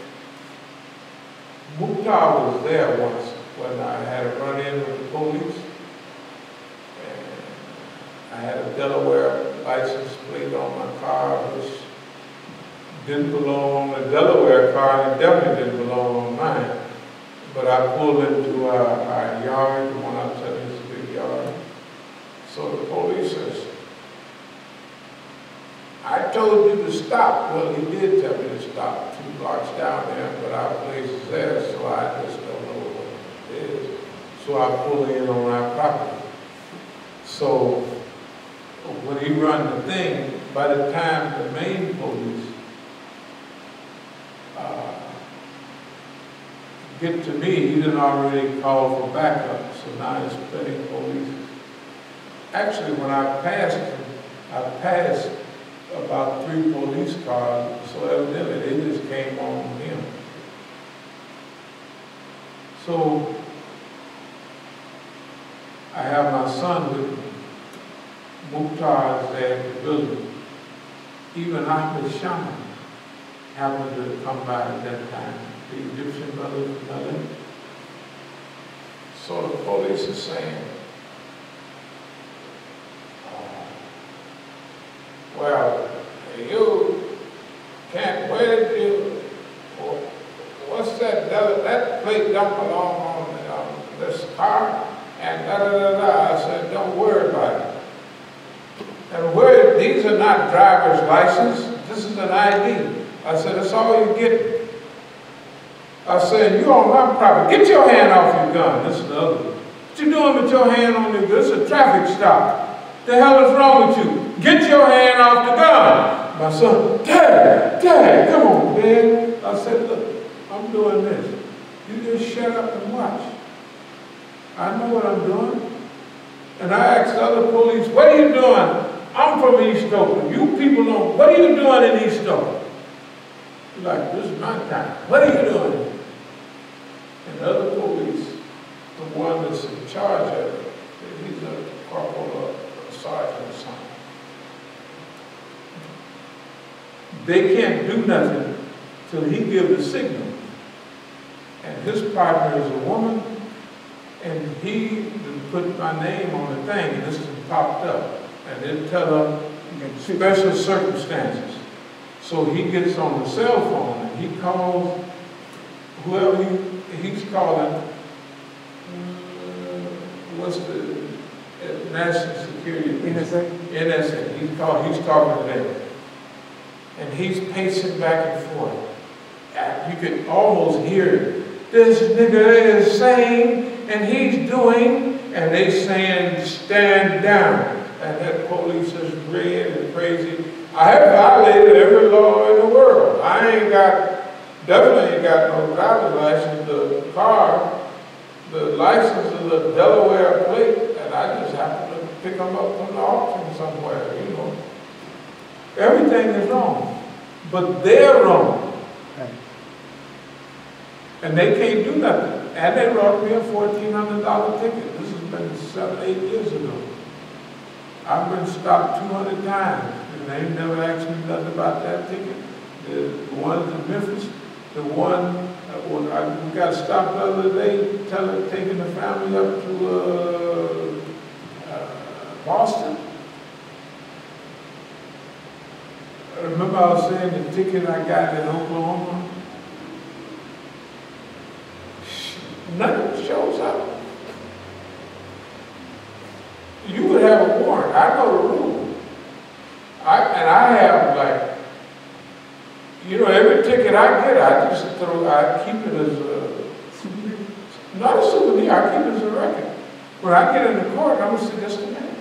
Mukhtar was there once when I had a run-in with the police. And I had a Delaware license plate on my car, which didn't belong on the Delaware car, and it definitely didn't belong on mine. But I pulled into our yard, the one outside this big yard. So the police says, I told you to stop. Well, he did tell me to stop 2 blocks down there, but our place is there, so I just don't know what it is. So I pull in on our property. So when he run the thing, by the time the main police get to me, he done already called for backup, so now it's plenty of police. Actually, when I passed about 3 police cars, so evidently they just came on him. So I have my son with me. Mukhtar is there at the building. Even Ahmed Shaman happened to come by at that time. The Egyptian brother from LA. So the police is saying, well, you can't, where did you, what's that, that plate don't belong on this car, and da-da-da-da. I said, don't worry about it. And these are not driver's license, this is an ID. I said, that's all you get. I said, you on my property, get your hand off your gun. This is the other one. What you doing with your hand on your gun? This is a traffic stop. The hell is wrong with you? Get your hand off the gun. My son, Dad, come on, man. I said, look, I'm doing this. You just shut up and watch. I know what I'm doing. And I asked the other police, what are you doing? I'm from East Oakland. You people know, what are you doing in East Oakland? Like, this is my time. What are you doing? And the other police, the one that's in charge of it, he's a corporal or a sergeant or something. They can't do nothing till he gives the signal. And his partner is a woman, and he put my name on the thing, and this is popped up. And they tell them special circumstances. So he gets on the cell phone and he calls whoever he's calling, what's the National Security? NSA? NSA. He's talking to them. And he's pacing back and forth. You could almost hear this nigga is saying, and he's doing, and they saying, stand down. And that police is red and crazy. I have violated every law in the world. I definitely ain't got no driver's license. The car, the license is a Delaware plate, and I just happen to pick them up from the auction somewhere, you know. Everything is wrong, but they're wrong. Right. And they can't do nothing. And they wrote me a $1,400 ticket. This has been 7, 8 years ago. I've been stopped 200 times, and they never asked me nothing about that ticket. The ones in Memphis, the one, we got stopped the other day, taking the family up to Boston. I remember I was saying the ticket I got in Oklahoma, nothing shows up. You would have a warrant. I know the rule. I have, like, you know, every ticket I get, I keep it as a, not a souvenir, I keep it as a record. When I get into court, I'm going to say, just a minute.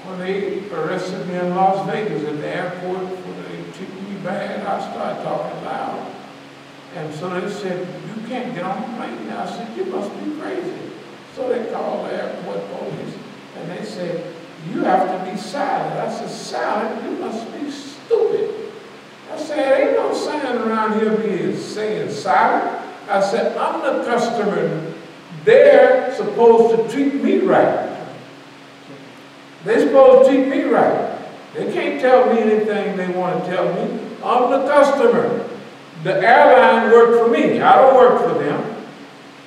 When they arrested me in Las Vegas at the airport, when they treated me bad, I started talking loud. And so they said, you can't get on the plane now. I said, you must be crazy. So they called the airport police, and they said, you have to be silent. I said, silent? You must be stupid. I said, ain't no sign around here being saying silent. I said, I'm the customer. They're supposed to treat me right. They're supposed to treat me right. They can't tell me anything they want to tell me. I'm the customer. The airline worked for me. I don't work for them.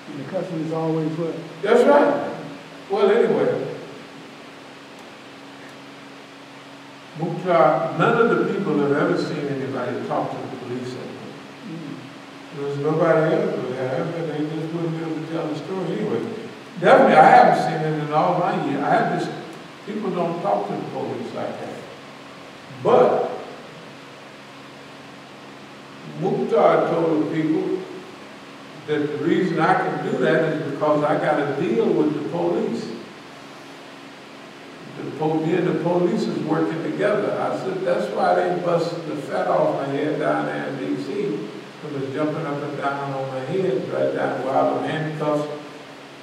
And the customer's always what? That's right. Well, anyway, Mukhtar, none of the people have ever seen anybody talk to the police. There's nobody else who have, and they just wouldn't be able to tell the story anyway. Definitely, I haven't seen it in all my years. I have this, people don't talk to the police like that. But Mukhtar told the people that the reason I can do that is because I got a deal with the police. Me and the police is working together. I said, that's why they busted the fat off my head down there in D.C. It was jumping up and down on my head right down while the handcuffs,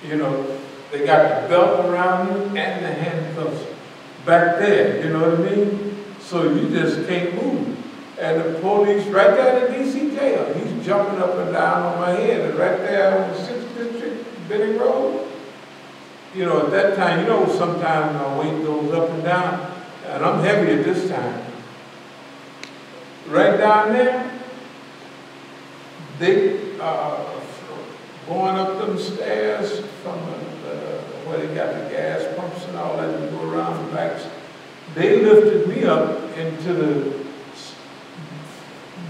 you know, they got the belt around you and the handcuffs back there, you know what I mean? So you just can't move. And the police right there in the D.C. jail, he's jumping up and down on my head. And right there on the 6th District, Benning Road, you know, at that time, you know, sometimes my weight goes up and down, and I'm heavy at this time. Right down there, they going up them stairs from where they got the gas pumps and all that, and go around the backs. They lifted me up into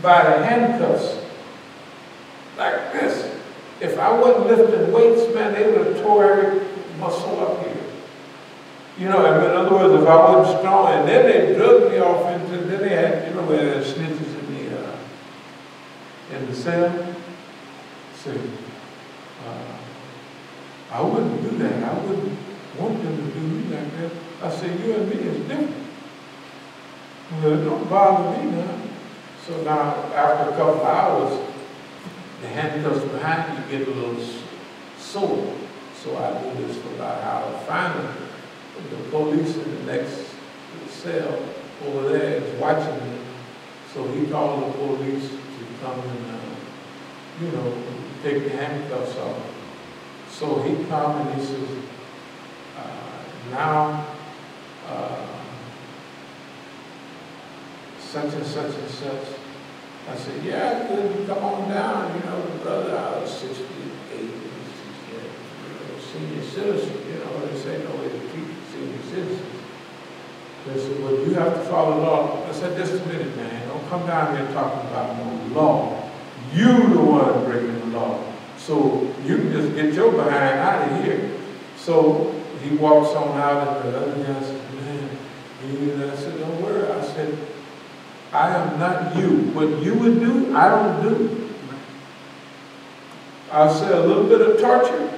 by the handcuffs, like this. If I wasn't lifting weights, man, they would have tore every muscle up here. You know, in other words, if I wasn't strong, and then they drug me off into, then they had, you know, where there's snitches in the cell. See, I wouldn't do that. I wouldn't want them to do me like that. I said, you and me is different. Well, it don't bother me now. So now, after a couple of hours, the handcuffs behind you get a little sore. So I do this for about an hour. Finally, the police in the next cell over there is watching me. So he called the police to come and, you know, take the handcuffs off. So he come and he says, now, such and such and such. I said, yeah, good, come on down. You know, brother, I was 68, senior citizen, you know, they say no way to treat senior citizens. They said, well, you have to follow the law. I said, just a minute, man, don't come down here talking about no law. You the one breaking the law. So you can just get your behind out of here. So he walks on out, and the other guy said, man, I said, don't worry. I said, I am not you. What you would do, I don't do. I said, a little bit of torture.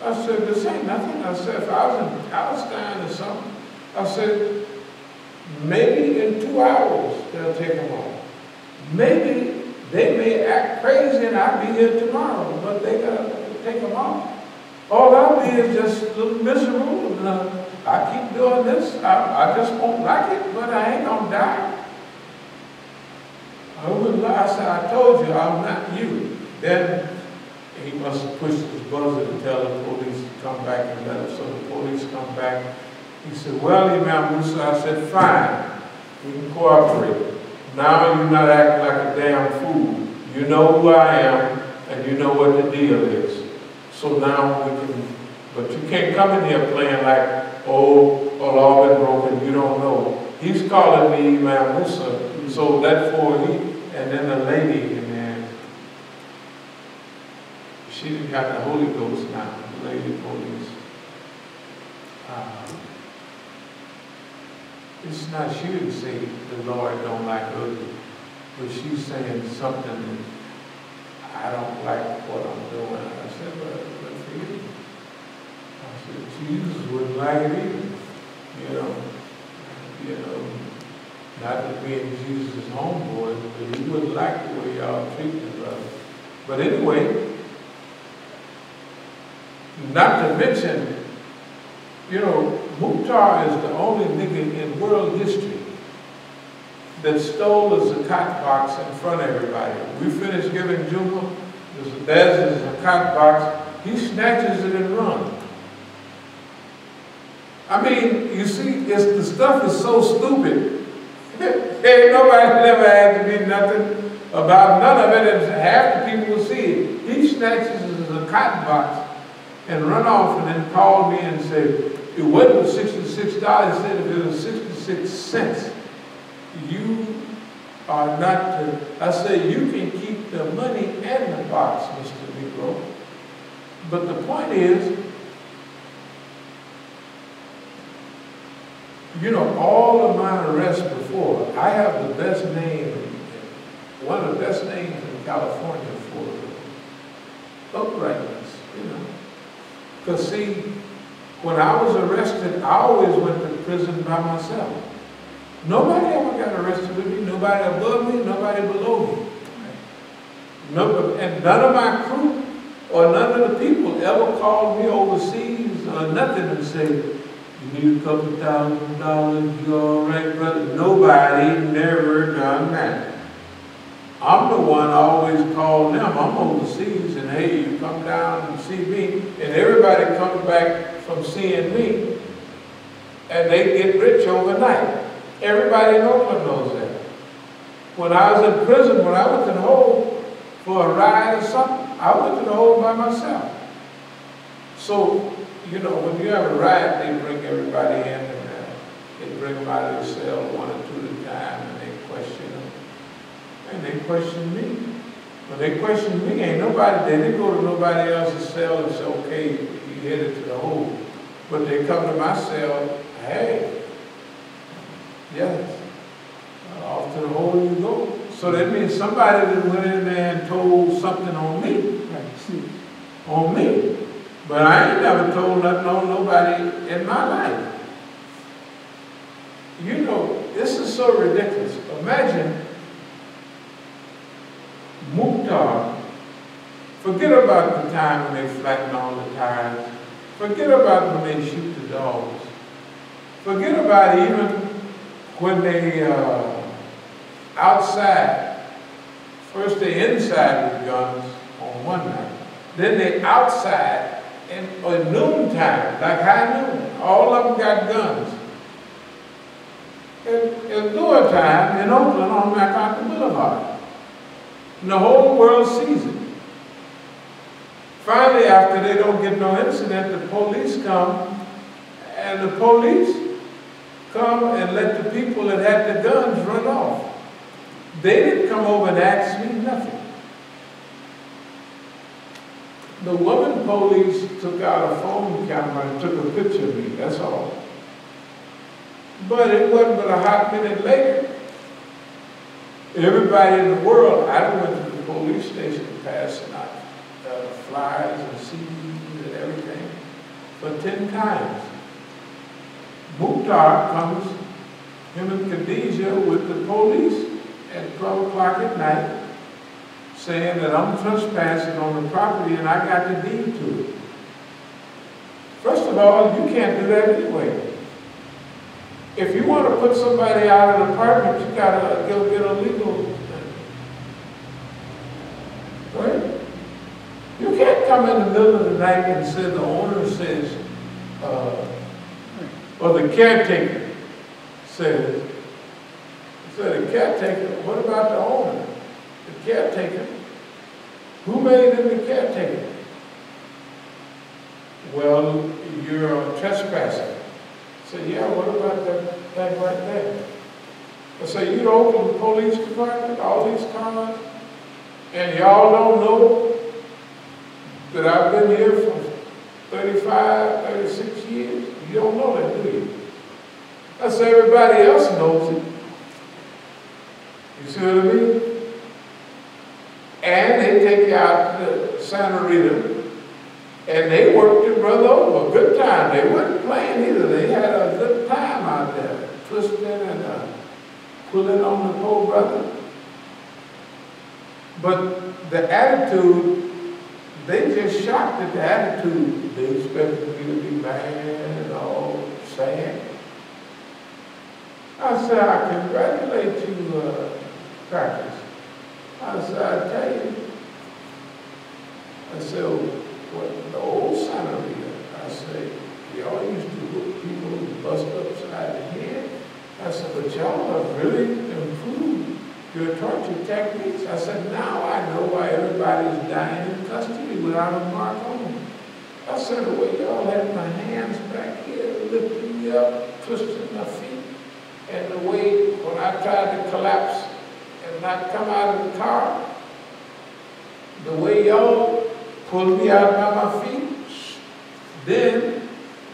I said, this ain't nothing. I said, if I was in Palestine or something, I said, maybe in 2 hours they'll take them off. Maybe they may act crazy and I'll be here tomorrow, but they gotta take them off. All I'll be is just a little miserable. And, I keep doing this. I just won't like it, but I ain't gonna die. I wouldn't lie. I said, I told you I'm not you. Then he must have pushed his buzzer to tell the police to come back and let us. So the police come back. He said, well, Imam Musa, I said, fine, we can cooperate. Now you're not acting like a damn fool. You know who I am, and you know what the deal is. So now we can, but you can't come in here playing like, oh, a law been broken, you don't know. He's calling me Imam Musa. So that for and then the lady in there, she didn't got the Holy Ghost now, the lady police. It's not, she didn't say the Lord don't like her, but she's saying something that I don't like what I'm doing. I said, but for you. said, Jesus wouldn't like it either. You know, not that being Jesus' homeboy, but he wouldn't like the way y'all treat his brother. But anyway, not to mention, Mukhtar is the only nigga in world history that stole a zakat box in front of everybody. We finished giving Juma, there's a zakat box, he snatches it and runs. I mean, you see, the stuff is so stupid. Ain't nobody never had to be nothing about none of it, and half the people will see it. He snatches a cotton box and run off and then call me and say, it wasn't $66, he said if it was 66 cents, you are not to, I say, you can keep the money and the box, Mr. Negro. But the point is, all of my arrests before, I have the best name, one of the best names in California for uprightness, Because see, when I was arrested, I always went to prison by myself. Nobody ever got arrested with me, nobody above me, nobody below me. And none of my crew or none of the people ever called me overseas or nothing and said, you need a couple $1,000, you all right, brother? Nobody never done that. I'm the one always called them. I'm overseas and hey, you come down and see me. And everybody comes back from seeing me and they get rich overnight. Everybody in Oakland knows that. When I was in prison, when I went to the hole for a ride or something, I went to the hole by myself. So, when you have a riot, they bring everybody in and they bring them out of the cell one or two at a time and they question them. And they question me. When they question me, ain't nobody, they didn't go to nobody else's cell and say, okay, you headed to the hole. But they come to my cell, hey, yes, off to the hole you go. So that means somebody that went in there and told something on me. On me. But I ain't never told nothing on nobody in my life. This is so ridiculous. Imagine Mukhtar, forget about the time when they flatten all the tires. Forget about when they shoot the dogs. Forget about even when they outside. First they inside with guns on one night. Then they outside in noontime, like high noon. All of them got guns. It's door time in Oakland on MacArthur Boulevard. And the whole world sees it. Finally, after they don't get no incident, the police come, and the police come and let the people that had the guns run off. They didn't come over and ask me nothing. The woman police took out a phone camera and took a picture of me, that's all. But it wasn't but a hot minute later. Everybody in the world, I went to the police station passing out flyers and CDs and everything for 10 times. Mukhtar comes, him and Khadijah with the police at 12 o'clock at night, saying that I'm trespassing on the property and I got the deed to it. First of all, you can't do that anyway. If you want to put somebody out of an apartment, you got to go get a legal. Right? You can't come in the middle of the night and say the owner says, or the caretaker says, the caretaker, what about the owner? The caretaker. Who made him the caretaker? Well, you're a trespasser. I said, yeah, what about that thing right there? I said, you open the police department, all these cars, and y'all don't know that I've been here for 35, 36 years? You don't know that, do you? I said, everybody else knows it. You see what I mean? And they take you out to Santa Rita And they worked the brother over, a good time. They weren't playing either. They had a good time out there, twisting and pulling on the poor brother. But the attitude, they just shocked at the attitude. They expected me to be mad and all sad. I said, I congratulate you, Crackers. I said, I tell you. I said, what the old Senator, I said, y'all used to look people who bust upside the head. I said, but y'all have really improved your torture techniques. I said, now I know why everybody's dying in custody without a mark on them. I said, the way y'all had my hands back here, lifting me up, twisting my feet, and the way when I tried to collapse and not come out of the car, the way y'all pulled me out by my feet. Then,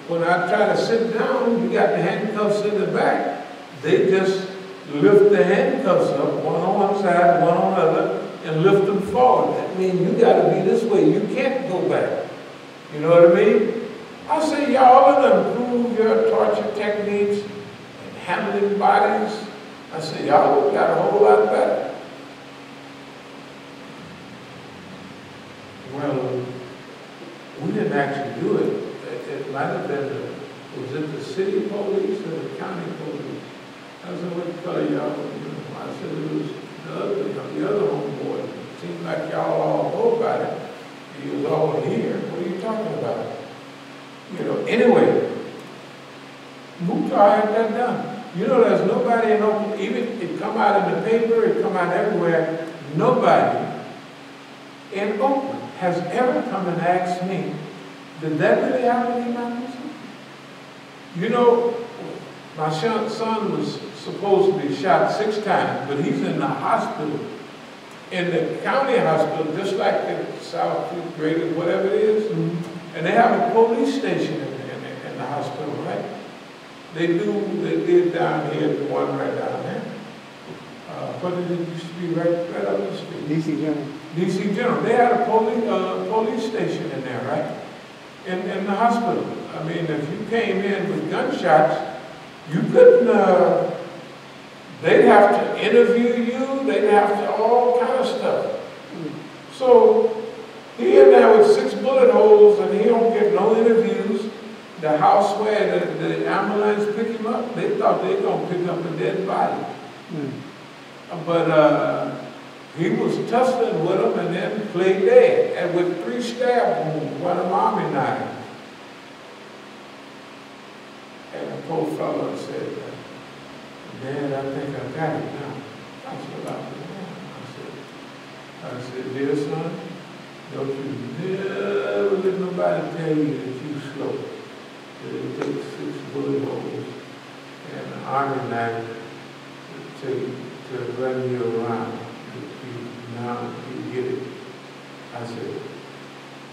when I try to sit down, you got the handcuffs in the back. They just lift the handcuffs up, one on one side, one on the other, and lift them forward. That means you got to be this way. You can't go back. You know what I mean? I say, y'all gonna improve your torture techniques and handling bodies. I say, y'all got a whole lot better. Well, we didn't actually do it. It might have been, was it the city police or the county police? I said, what color y'all? I said, it was the other homeboy. It seemed like y'all all know about it. He was all here. What are you talking about? You know, anyway, Musa had that done. You know, there's nobody in Oakland, even it come out in the paper, it come out everywhere, nobody in Oakland has ever come and asked me, did that really happen to Imam Musa? You know, my son was supposed to be shot 6 times, but he's in the hospital, in the county hospital, just like the South Creek, Greater, whatever it is. And they have a police station in the hospital, right? They did down here, the one right down there. What did it used to be right up the street? DC General. DC General. They had a police station in there, right? In the hospital. I mean, if you came in with gunshots, you couldn't, they'd have to interview you, they'd have to, all kind of stuff. So, he in there with 6 bullet holes and he don't get no interviews. The house where the ambulance pick him up, they thought they were going to pick up a dead body. But he was tussling with them and then played dead, and with 3 stab wounds, one of them army knives. And the poor fellow said, Dad, I think I got it now. That's what I said, dear son, don't you never let nobody tell you that you're slow. That it takes 6 bullet holes and an army knife to run you around. Now you get it. I said,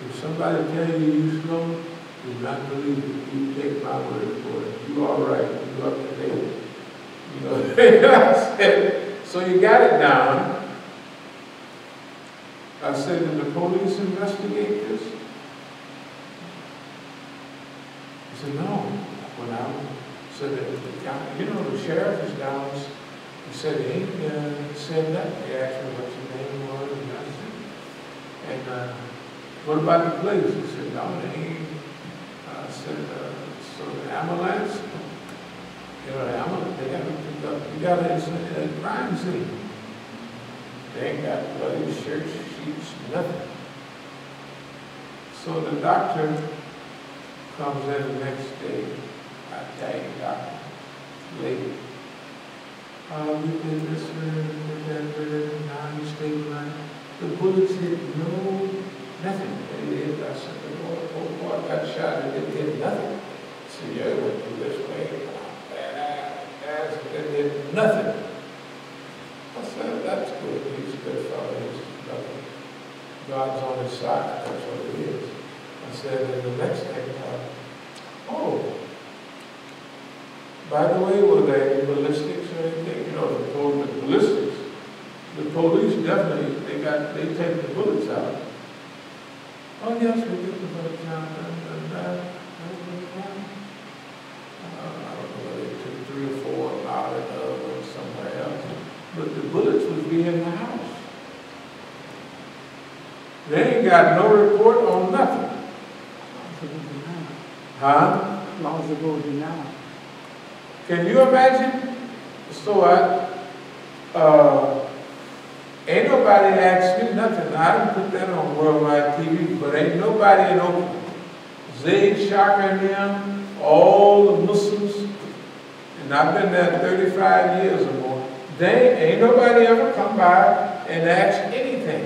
if somebody tell you you're slow, do not believe it. You take my word for it. You all right. You up to date. You know, I said, so you got it down. I said, did the police investigate this? He said, no. When I said that the county, you know, the sheriff is down. He said, he ain't said that. He asked me what your name was, and I said, and what about the police? He said, no, they ain't. I said, so the ambulance, you know, the ambulance, they haven't picked up, you got it in a crime scene. They ain't got bloody shirts, sheets, nothing. So the doctor comes in the next day. I tell you, doctor, lady, we did this, that, now you stay blind. The bullets hit nothing. They did. I said, oh boy, got shot and it did nothing. I said, yeah, it went through this way. It did nothing. I said, that's good. He's a good fellow. He's nothing. God's on his side. That's what it is. I said, and the next thing, oh, by the way, were there any ballistics or anything? You know, the ballistics. The police definitely, they take the bullets out. Oh yes, we get the budget down, I don't know whether it took 3 or 4 out of somewhere else. But the bullets would be in the house. They ain't got no report on nothing. Huh? Laws of go denied. Can you imagine? So ain't nobody asked me nothing. I didn't put that on worldwide TV, but ain't nobody in Oakland. Zaid, Shaka and them, all the Muslims, and I've been there 35 years or more, ain't nobody ever come by and asked anything.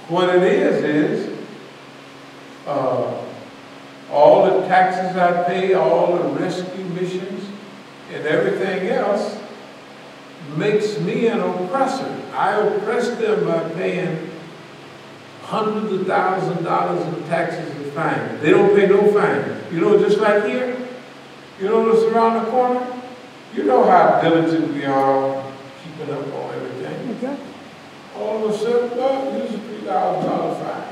What it is all the taxes I pay, all the rescue missions, and everything else makes me an oppressor. I oppress them by paying hundreds of thousands of dollars in taxes and fines. They don't pay no fines. You know, just like here, you know what's around the corner? You know how diligent we are keeping up on everything. Exactly. All of a sudden, well, here's a $3,000 fine.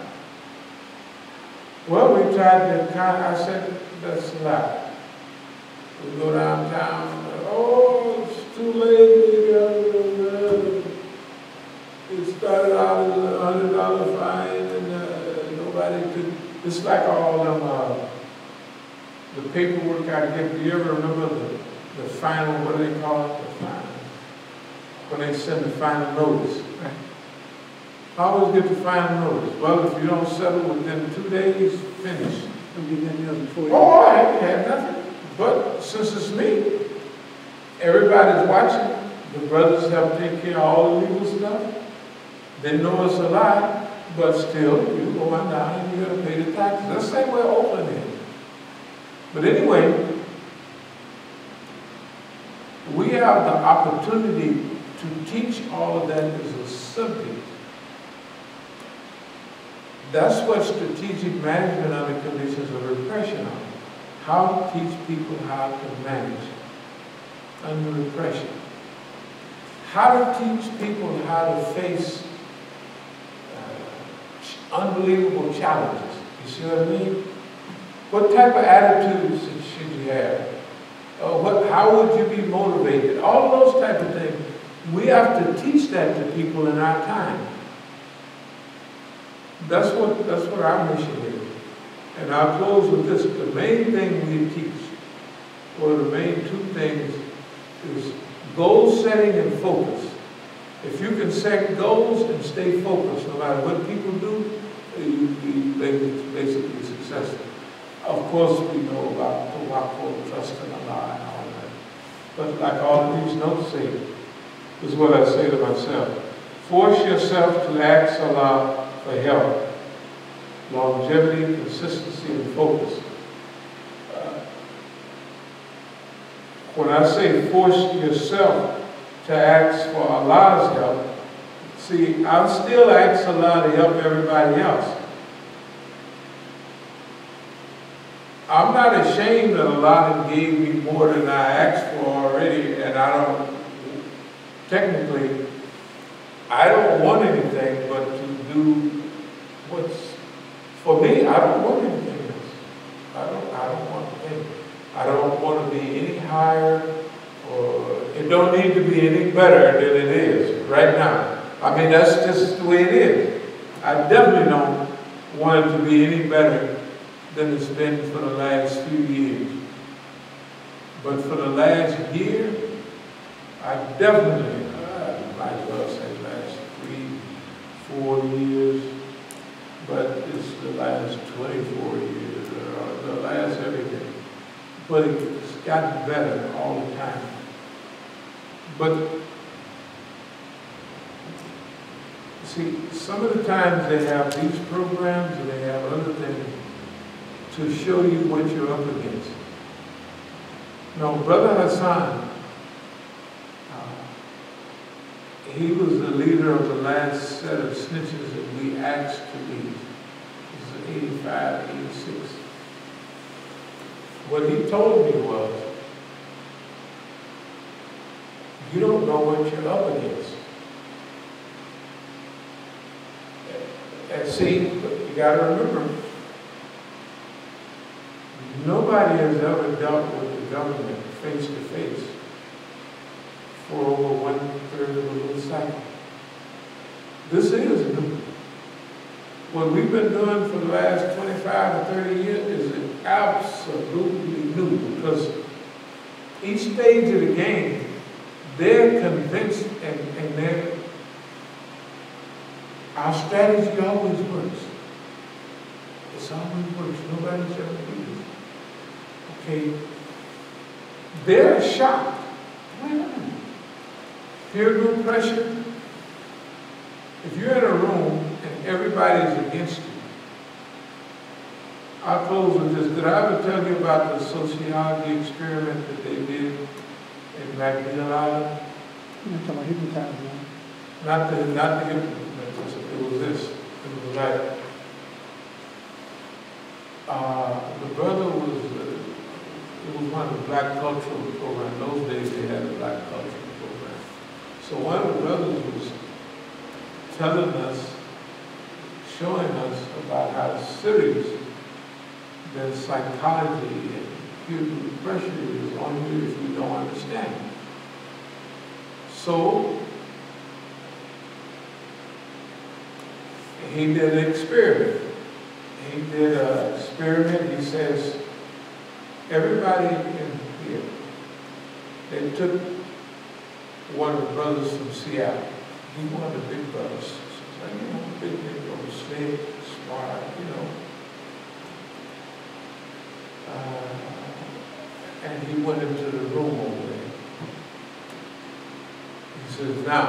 Well, we tried to I said, that's a lot. We go downtown, oh, it's too late. It started out as a $100 fine, and nobody could. It's like all them, the paperwork I get. Do you ever remember the final, what do they call it? The final. When they send the final notice. Right. I always get the final notice. Well, if you don't settle within 2 days, finish. Don't get nothing else before you. Oh, I ain't had nothing. But since it's me, everybody's watching. The brothers have to take care of all the legal stuff. They know it's a lie, but still, you go on down and you gotta pay the taxes. That's the same way Oakland is. But anyway, we have the opportunity to teach all of that as a subject. That's what strategic management under conditions of repression are. How to teach people how to manage under repression. How to teach people how to face unbelievable challenges. You see what I mean? What type of attitudes should you have? How would you be motivated? All of those type of things. We have to teach that to people in our time. That's what our mission is. And I'll close with this. The main thing we teach, or the main 2 things, is goal setting and focus. If you can set goals and stay focused, no matter what people do, you'll be basically successful. Of course, we know about Tawakkul, trust in Allah, and all that. But like all of these notes say, is what I say to myself. Force yourself to ask Allah for help, longevity, consistency, and focus. When I say force yourself to ask for Allah's help, see, I'll still ask Allah to help everybody else. I'm not ashamed that Allah gave me more than I asked for already, and technically, I don't want anything but to do what's, for me, I don't want anything else. I don't want anything. I don't want to be any higher, or it don't need to be any better than it is right now. I mean, that's just the way it is. I definitely don't want it to be any better than it's been for the last few years. But for the last year, I definitely, might as well say last 3-4 years, but it's the last 24 years, or the last everything. But it's gotten better all the time. But see, some of the times they have these programs and they have other things to show you what you're up against. Now, Brother Hassan, he was the leader of the last set of snitches that we asked to lead. This is 85, 86. What he told me was, you don't know what you're up against. And see, but you gotta remember, nobody has ever dealt with the government face to face for over 1/3 of a little cycle. This is new. What we've been doing for the last 25 or 30 years is absolutely new, because each stage of the game, they're convinced and they're, our strategy always works. It's always works. Nobody's ever do this. Okay. They're shocked. Wait a minute. Peer group pressure. If you're in a room and everybody's against you, I'll close with this. Did I ever tell you about the sociology experiment that they did in MacNeil Island? You're talking about hypnotizing, man. Not the hypnotist. It was this. It was like, the brother was, it was one of the black cultural programs. In those days they had a black cultural program. So one of the brothers was telling us, showing us about how serious the psychology and peer group pressure is on you if you don't understand it. So he did an experiment. He did an experiment. He says, everybody in here, they took one of the brothers from Seattle. He one of the big brothers. Like, you know, big nigga, slick, smart, you know. And he went into the room over there. He says, now,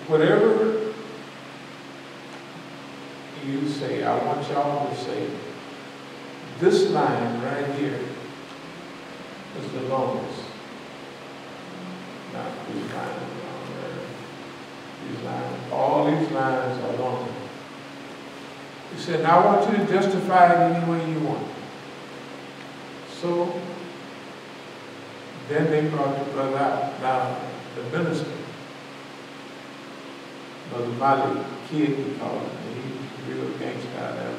whatever you say, I want y'all to say, this line right here is the longest. Not these lines are longer. These lines, all these lines are longer. He said, now I want you to justify it any way you want. So then they brought the brother out. Now, the minister, Brother Mali, kid we call him, he's a real gangster out there.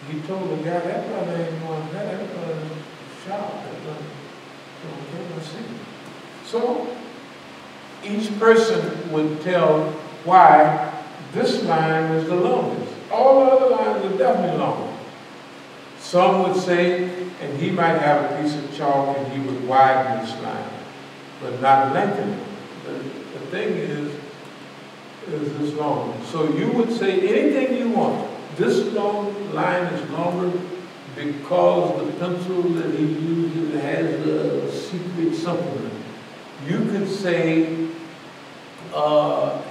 He told the guy, that brother ain't going, that brother's sharp, that brother don't care what's in. So each person would tell why this line is the longest. All the other lines are definitely longer. Some would say, and he might have a piece of chalk and he would widen this line, but not lengthen it. The thing is this long. So you would say anything you want. This long line is longer because the pencil that he uses has a secret supplement. You could say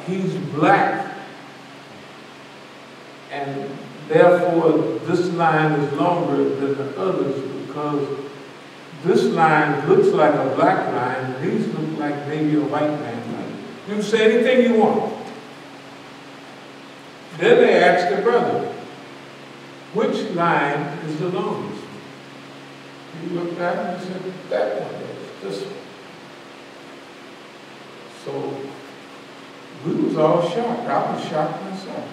he's black, and therefore this line is longer than the others because this line looks like a black line, and these look like maybe a white man line. You can say anything you want. Then they asked the brother, which line is the longest? He looked at him and said, that one is, this one. So we was all shocked. I was shocked myself.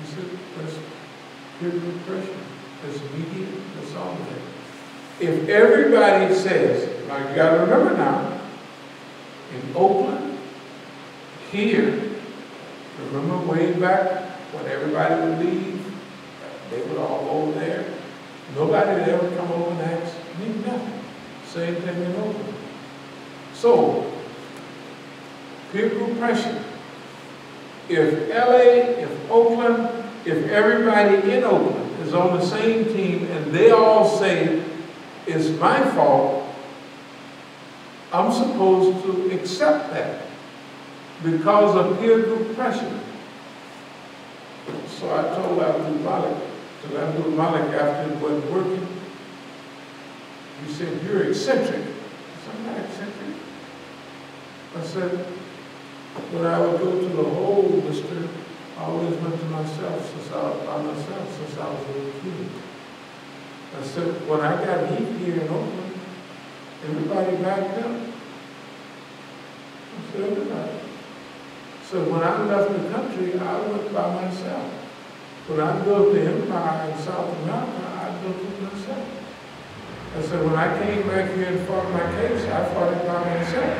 He said, that's peer group pressure. That's media, that's all of that. If everybody says, now you got to remember now, in Oakland, here, remember way back when everybody would leave, they would all go there. Nobody would ever come over and ask me nothing. Same thing in Oakland. So, peer group pressure. If LA, if Oakland, if everybody in Oakland is on the same team and they all say, it's my fault, I'm supposed to accept that because of peer group pressure. So I told Abdul-Malik, after it wasn't working, he said, you're eccentric. I said, I'm not eccentric. I said, when I would go to the hole, mister, I always went to myself since I was a little kid. I said, when I got heat here in Oakland, everybody backed up. I said, everybody. So when I left the country, I went by myself. When I built the empire in South America, I built it myself. I said, when I came back here and fought my case, I fought it by myself.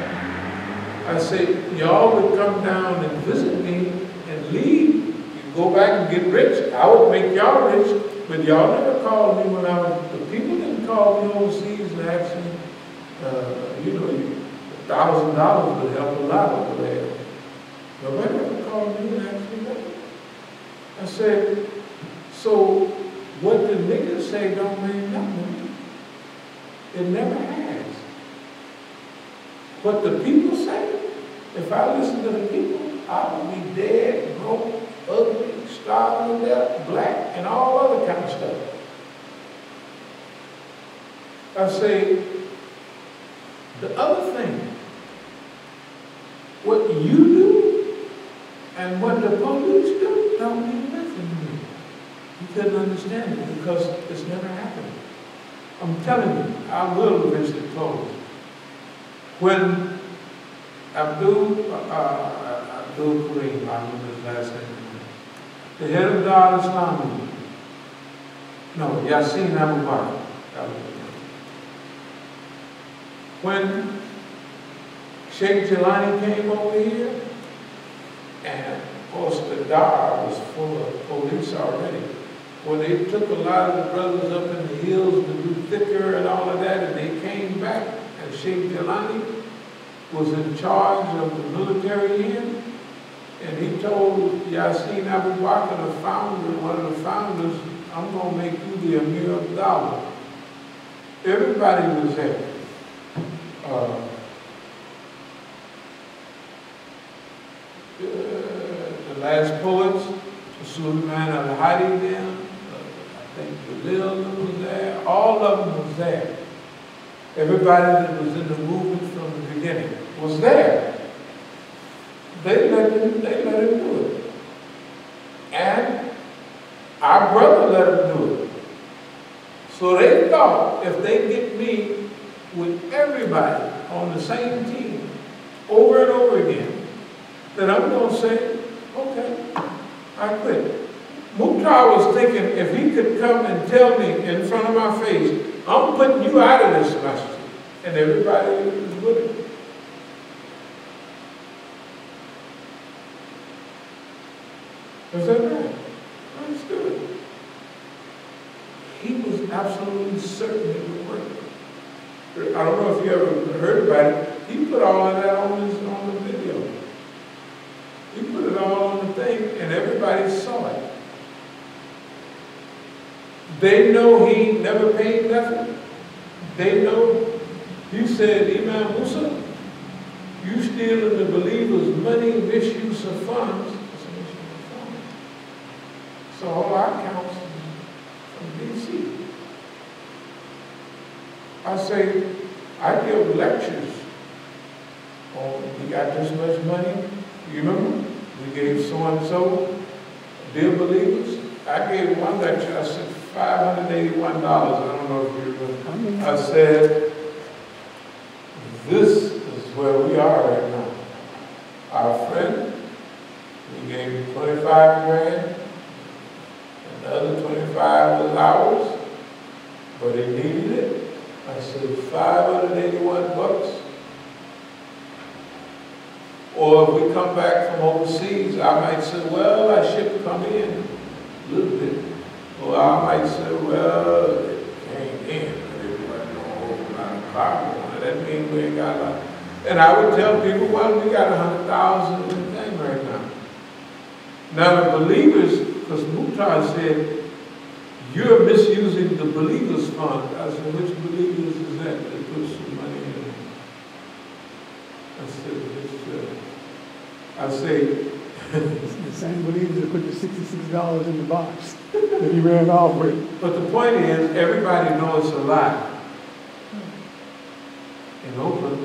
I said, y'all would come down and visit me and leave. You go back and get rich. I would make y'all rich, but y'all never called me when I was, the people didn't call me overseas and ask me, you know, $1,000 would help a lot over there. Nobody ever called me and asked me that. I said, so what the niggas say don't mean nothing. It never has. What the people say, if I listen to the people, I will be dead, broke, ugly, starving, deaf, black, and all other kind of stuff. I say, the other thing, what you do and what the police do don't mean nothing to me. You couldn't understand it because it's never happened. I'm telling you, I will eventually close. When abdul-alim, I remember his last name, the head of the al-Islamic, no, Yasin Abu Bakr, when Sheikh Jelani came over here, and of course the Dar was full of police already. Well, they took a lot of the brothers up in the hills to do thicker and all of that, and they came back, and Sheikh Jelani was in charge of the military end, and he told Yasin Abu Bakr, the founder, one of the founders, I'm going to make you the Amir of Dawah. Everybody was there. The last poets, Suleiman al-Hadi there, I think Jalil was there, all of them was there. Everybody that was in the movement from the beginning was there. They let him do it. And our brother let him do it. So they thought if they get me with everybody on the same team over and over again, that I'm going to say, okay, I quit. Mukhtar was thinking if he could come and tell me in front of my face, I'm putting you out of this masjid. And everybody was with him. Was that right? Understood. He was absolutely certain it would work. I don't know if you ever heard about it. He put all of that on the video. He put it all on the thing, and everybody saw it. They know he never paid nothing. They know. You said, Imam Musa, you stealing the believers' money, misuse of funds. So all our counts from D.C. I say, I give lectures on, we got this much money. You remember? We gave so-and-so, dear believers. I gave one lecture, I said $581. I don't know if you remember. I said, this is where we are right now. Our friend, we gave him 25 grand. The other 25 was ours, but he needed it. I said, 581 bucks. Or if we come back from overseas, I might say, well, I should come in a little bit. Or I might say, well, it came in, but it wasn't no whole lot of cargo. That means we ain't got a lot. And I would tell people, well, we got 100,000 in the thing right now. Now the believers, because Mukhtar said, you're misusing the believers' fund. I said, which believers is that? They put some money in it. I say, the same believers that put the $66 in the box that he ran off with. But the point is, everybody knows it's a lie. In Oakland,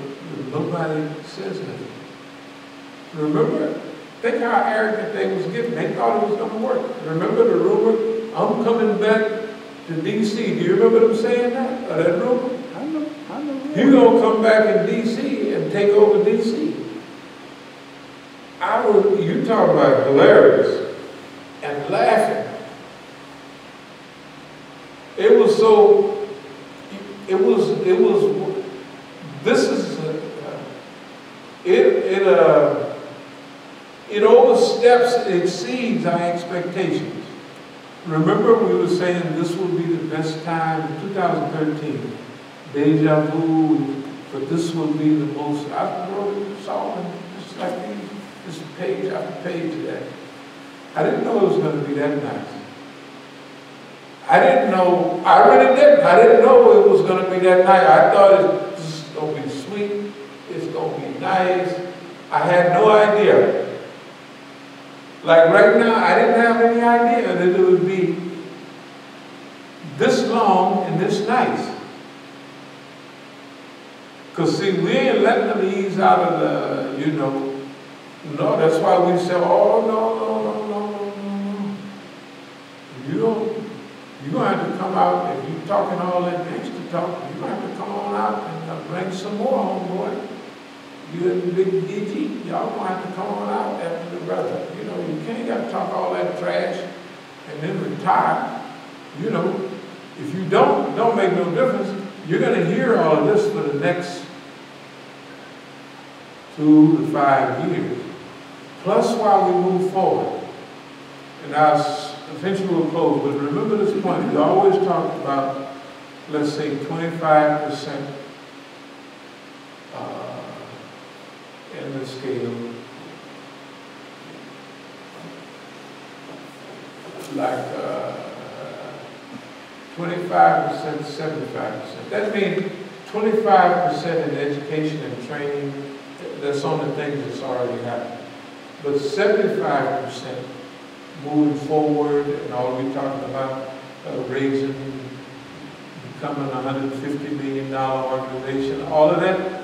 nobody says anything. Remember? Think how arrogant they was getting. They thought it was going to work. Remember the rumor? I'm coming back to D.C. Do you remember them saying that? Or that rumor? I know. You're going to come back in D.C. and take over D.C. you talk about hilarious and laughing. It was so, this is, it oversteps, it exceeds our expectations. Remember we were saying this would be the best time in 2013, deja vu, but this will be the most, I wrote it all in just like these, just page after page of that. I didn't know it was going to be that nice. I didn't know, I really didn't. I didn't know it was going to be that nice. I thought it's going to be sweet, it's going to be nice. I had no idea. Like right now, I didn't have any idea that it would be this long and this nice. Because see, we ain't letting them ease out of the, no, that's why we say, oh, no. You're going to have to come out, if you're talking all that gangster talk, you're going to have to come on out and bring some more on board. You and the big DG, y'all going to have to come on out after the brother. You can't got to talk all that trash and then retire. If you don't make no difference. You're going to hear all of this for the next 2 to 5 years. Plus while we move forward. And I eventually will close, but remember this point. We always talk about, let's say, 25% in the scale. Like 25%, 75%. That means 25% in education and training, that's on the things that's already happened. But 75% moving forward, and all we're talking about raising, becoming a $150 million organization, all of that,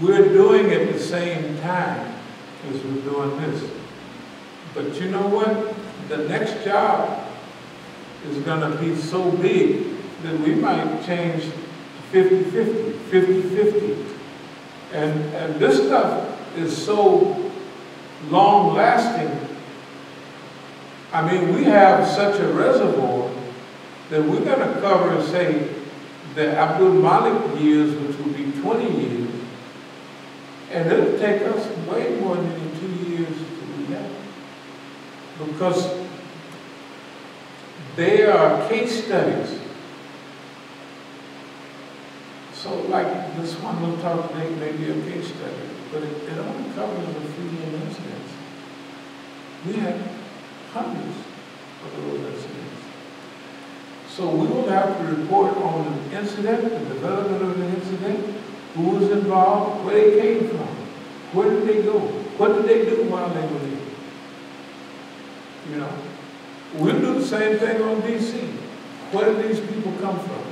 we're doing at the same time as we're doing this. But you know what? The next job is going to be so big that we might change 50-50, 50-50. And this stuff is so long-lasting. I mean, we have such a reservoir that we're going to cover, say, the abdul-Malik years, which will be 20 years, and it'll take us way more than 2 years to do that. Because they are case studies. So like this one we'll talk today may be a case study, but it only covers a few incidents. We have hundreds of those incidents. So we will have to report on the incident, the development of the incident, who was involved, where they came from, where did they go, what did they do while they were here. We'll do the same thing on DC. Where did these people come from?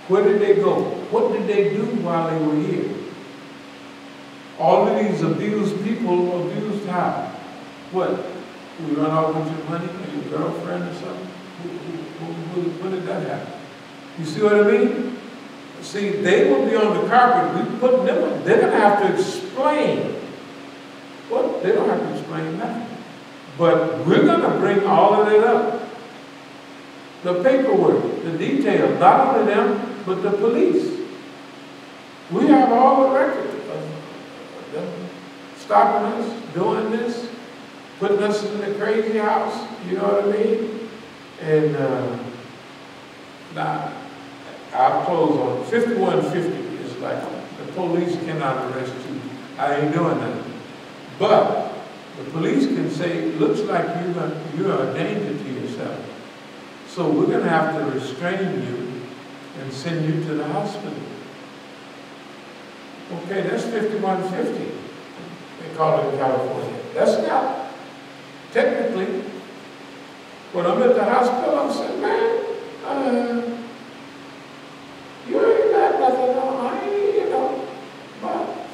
Where did they go? What did they do while they were here? All of these abused people abused how? What? We run off with your money or your girlfriend or something? When did that happen? You see what I mean? See, they will be on the carpet. We put them on. They're going to have to explain. What? They don't have to explain nothing. But we're going to bring all of it up. The paperwork, the details, not only them, but the police. We have all the records of them stopping us, doing this, putting us in the crazy house, you know what I mean? And now, I'll close on 5150 is like, the police cannot arrest you. I ain't doing that. But the police can say, it looks like you are a danger to yourself. So we're going to have to restrain you and send you to the hospital. Okay, that's 5150. They call it in California. That's not technically. When I'm at the hospital, I'm saying, man, you ain't got nothing on. I ain't, about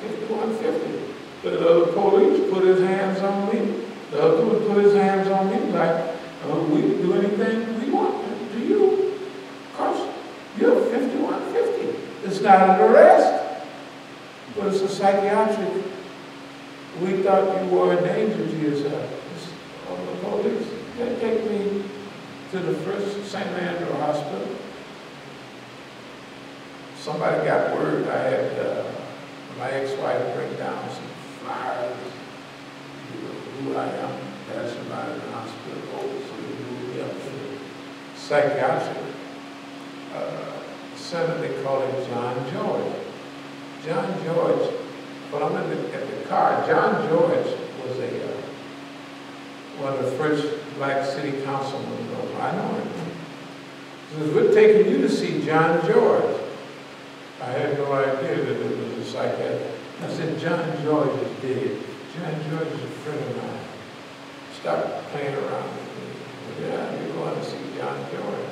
5150. The other police put his hands on me. The other one put his hands on me like, we can do anything we want to you. Because you're 5150. It's not an arrest, but it's a psychiatric We thought you were a danger to yourself. On the police. They take me to the first St. Andrew Hospital. Somebody got word I had my ex-wife bring down some flyers, who I am, passing by the hospital. So they moved me up to the psychiatric center. They call it John George. John George, when I'm at the car, John George was one of the first black city councilmen. I know him. He says, we're taking you to see John George. I had no idea that it was a psychiatrist. I said, John George is dead. John George is a friend of mine. Stop playing around with me. Yeah, you're going to see John George.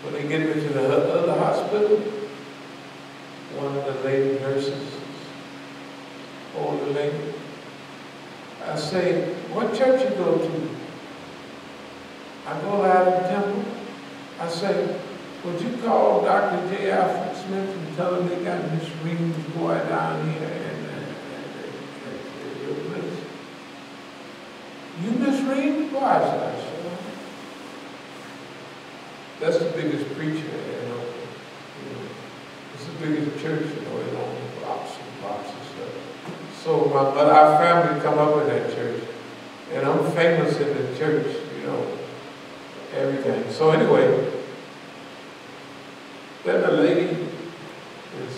When they get me to the other hospital, one of the lady nurses, older lady, I say, what church you go to? I go out of the temple. I say, would you call Dr. J. Alfred Smith and tell him they got Miss Reed's boy down here at your place? You Miss Reed's boy? I said, sure. That's the biggest preacher, It's the biggest church, it only blocks and blocks and stuff. So, but our family come up in that church, and I'm famous in the church, everything. So anyway, then the lady is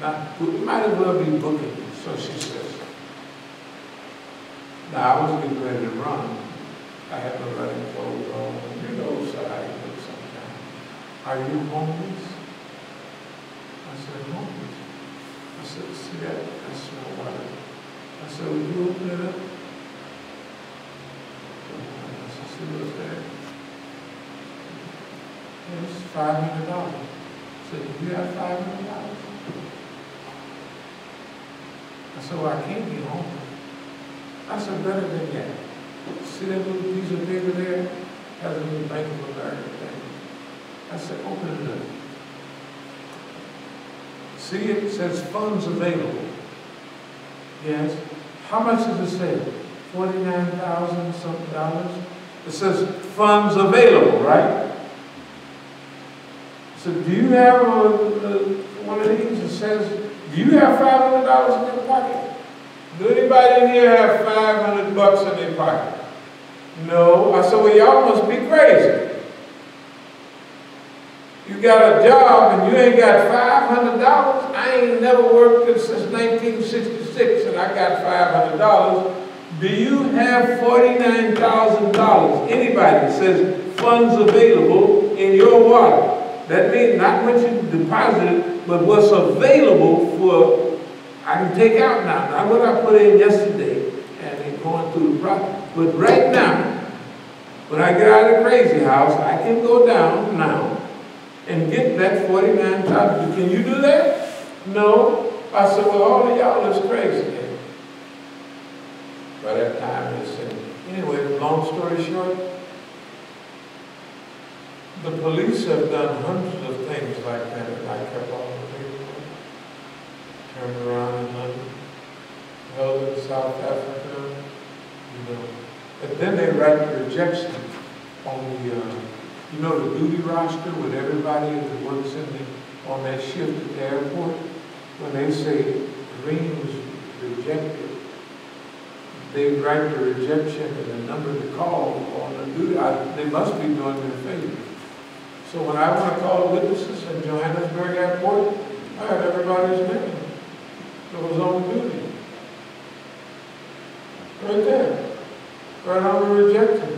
might as well be booking, so she says. Now I was getting ready to run. I had my running clothes on, so I look sometimes. Are you homeless? I said, homeless? I said, see that? I smell water. I said, will you open it up? I said, see what's there? It's $500. I said, do you have $500? I said, well, I can't be homeless. I said, better than that. See that little piece of paper there? Has a little Bank of America thing. I said, open it up. See, it says funds available. Yes. How much does it say? $49,000 something dollars. It says funds available, right? So do you have one of these that says, do you have $500 in your pocket? Do anybody in here have $500 in their pocket? No. I said, well, y'all must be crazy. You got a job and you ain't got $500. I ain't never worked since 1966 and I got $500. Do you have $49,000? Anybody says funds available in your wallet. That means not what you deposited, but what's available for, I can take out now. Not what I put in yesterday and then going through the process. But right now, when I get out of the crazy house, I can go down now and get that $49,000. Can you do that? No. I said, well, all of y'all is crazy. By that time, they said, anyway, long story short, the police have done hundreds of things like that, and I kept on the paperwork. Turned around in London, held in South Africa, And then they write the rejection on the, the duty roster with everybody that works on that shift at the airport. When they say Green was rejected, they write the rejection and the number to call on the duty. They must be doing their favor. So when I want to call witnesses at Johannesburg Airport, I had everybody's name that was on duty. Right there. Right on the rejection.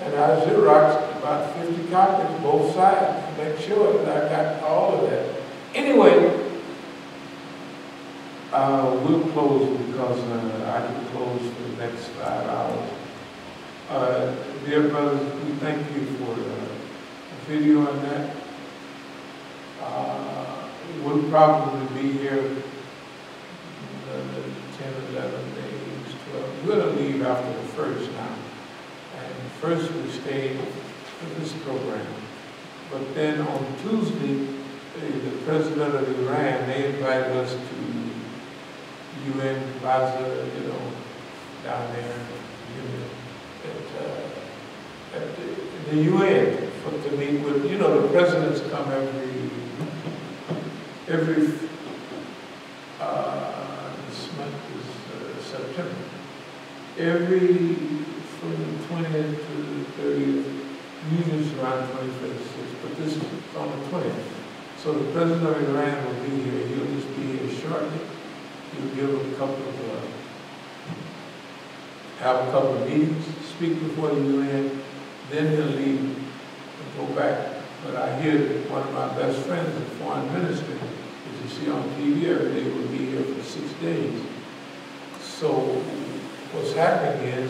And I Xeroxed about 50 copies, both sides, to make sure that I got all of that. Anyway, we'll close because I can close for the next 5 hours. Dear brothers, we thank you for the video on that. We'll probably be here 10, 11 days, 12. We're going to leave after the first now. And first we stayed for this program. But then on Tuesday, the president of Iran, they invited us to UN Plaza, you know, down there, at the UN, to meet with, you know, the presidents come every this month is September. From the 20th to the 30th, usually it's around 25th, but this is on the 20th. So the president of Iran will be here. He'll just be here shortly. He'll give have a couple of meetings, speak before the UN, then he'll leave and go back. But I hear that one of my best friends, the foreign minister, as you see on TV every day, will be here for 6 days. So what's happening is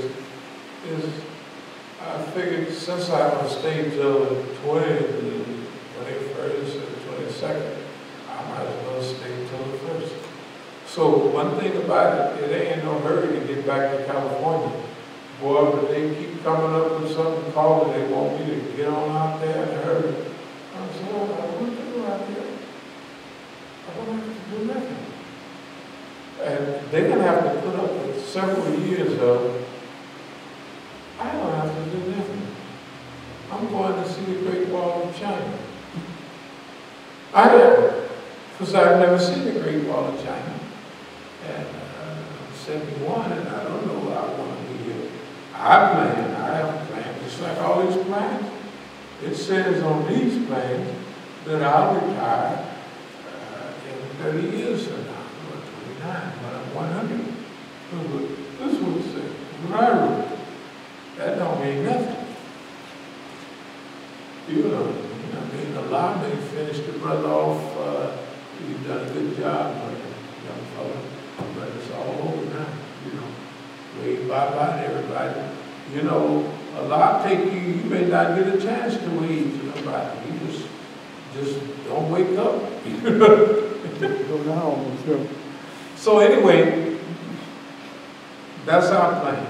I figured since I don't stay till the 20th, the 21st, or the 22nd, I might as well stay till the 1st. So one thing about it ain't no hurry to get back to California. Boy, but they keep coming up with something called, they want me to get on out there in a hurry. I said, well, I want to go out there. I don't have to do nothing. And they're going to have to put up with several years of, I don't have to do nothing. I'm going to see the Great Wall of China. I am, because I've never seen the Great Wall of China. And I'm 71, and I don't know what I want to be here. I have a plan, just like all these plans. It says on these plans that I'll retire in 30 years from now, or 29, when I'm 100. This would say, what I wrote. That don't mean nothing. You know, I mean, Allah may finish the brother off. He's done a good job, young fellow. But it's all over now, you know. Wave bye-bye to everybody. You know, Allah take you, you may not get a chance to wave to nobody. You just don't wake up. Go down. So anyway, that's our plan.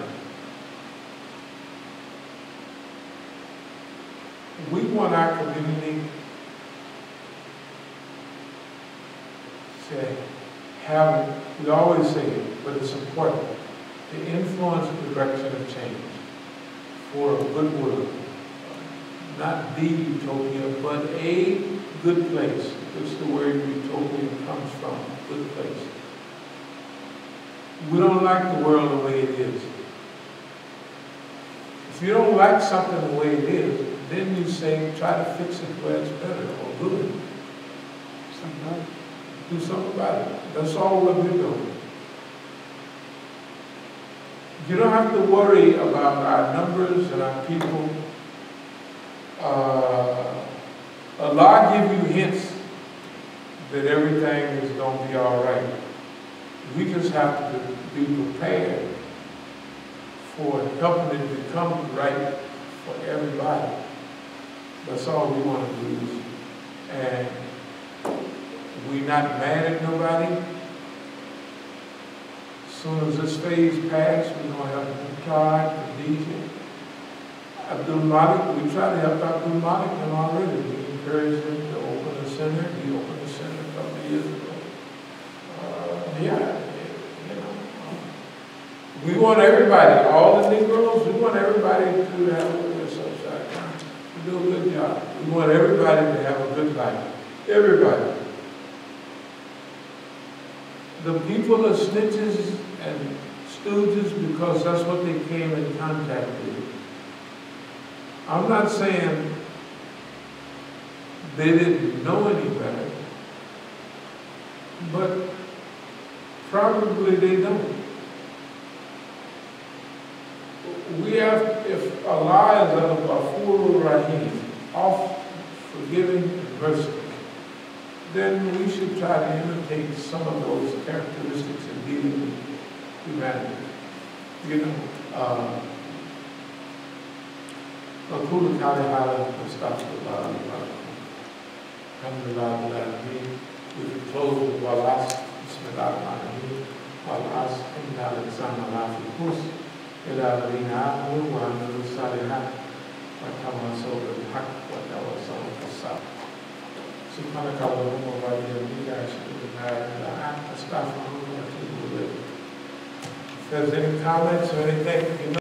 We want our community to we always say it, but it's important, to influence the direction of change for a good world. Not the utopia, but a good place. That's the word utopia comes from, good place. We don't like the world the way it is. If you don't like something the way it is, then you say, try to fix it where it's better or good. Do something about it. That's all what we're doing. You don't have to worry about our numbers and our people. Allah give you hints that everything is going to be all right. We just have to be prepared for helping it become right for everybody. That's all we want to do. And we're not mad at nobody. As soon as this phase passes, we're going to have Mukhtar, Khadijah, Abdul-Malik. We try to help Abdul-Malik them already. We encouraged him to open a center. He opened a center a couple of years ago. You know. We want everybody, all the Negroes, we want everybody to have this upside down. We do a good job. We want everybody to have a good life. Everybody. The people are snitches and stooges because that's what they came in contact with. I'm not saying they didn't know any better, but probably they don't. We have, if Allah is al-Ghafur Rahim, oft forgiving and merciful, then we should try to imitate some of those characteristics in dealing with humanity. You know, أقول قولي هذا واستغفر الله لي ولكم. الحمد لله رب العالمين. We can close with والعصر بسم الله الرحمن الرحيم والعصر إن الإنسان لفي خسر إلا الذين آمنوا وعملوا الصالحات وتواصوا بالحق وتواصوا بالصبر. سبحانك اللهم وبحمدك أشهد أن لا إله إلا أنت أستغفرك وأتوب إليك. Has any comments or anything? You know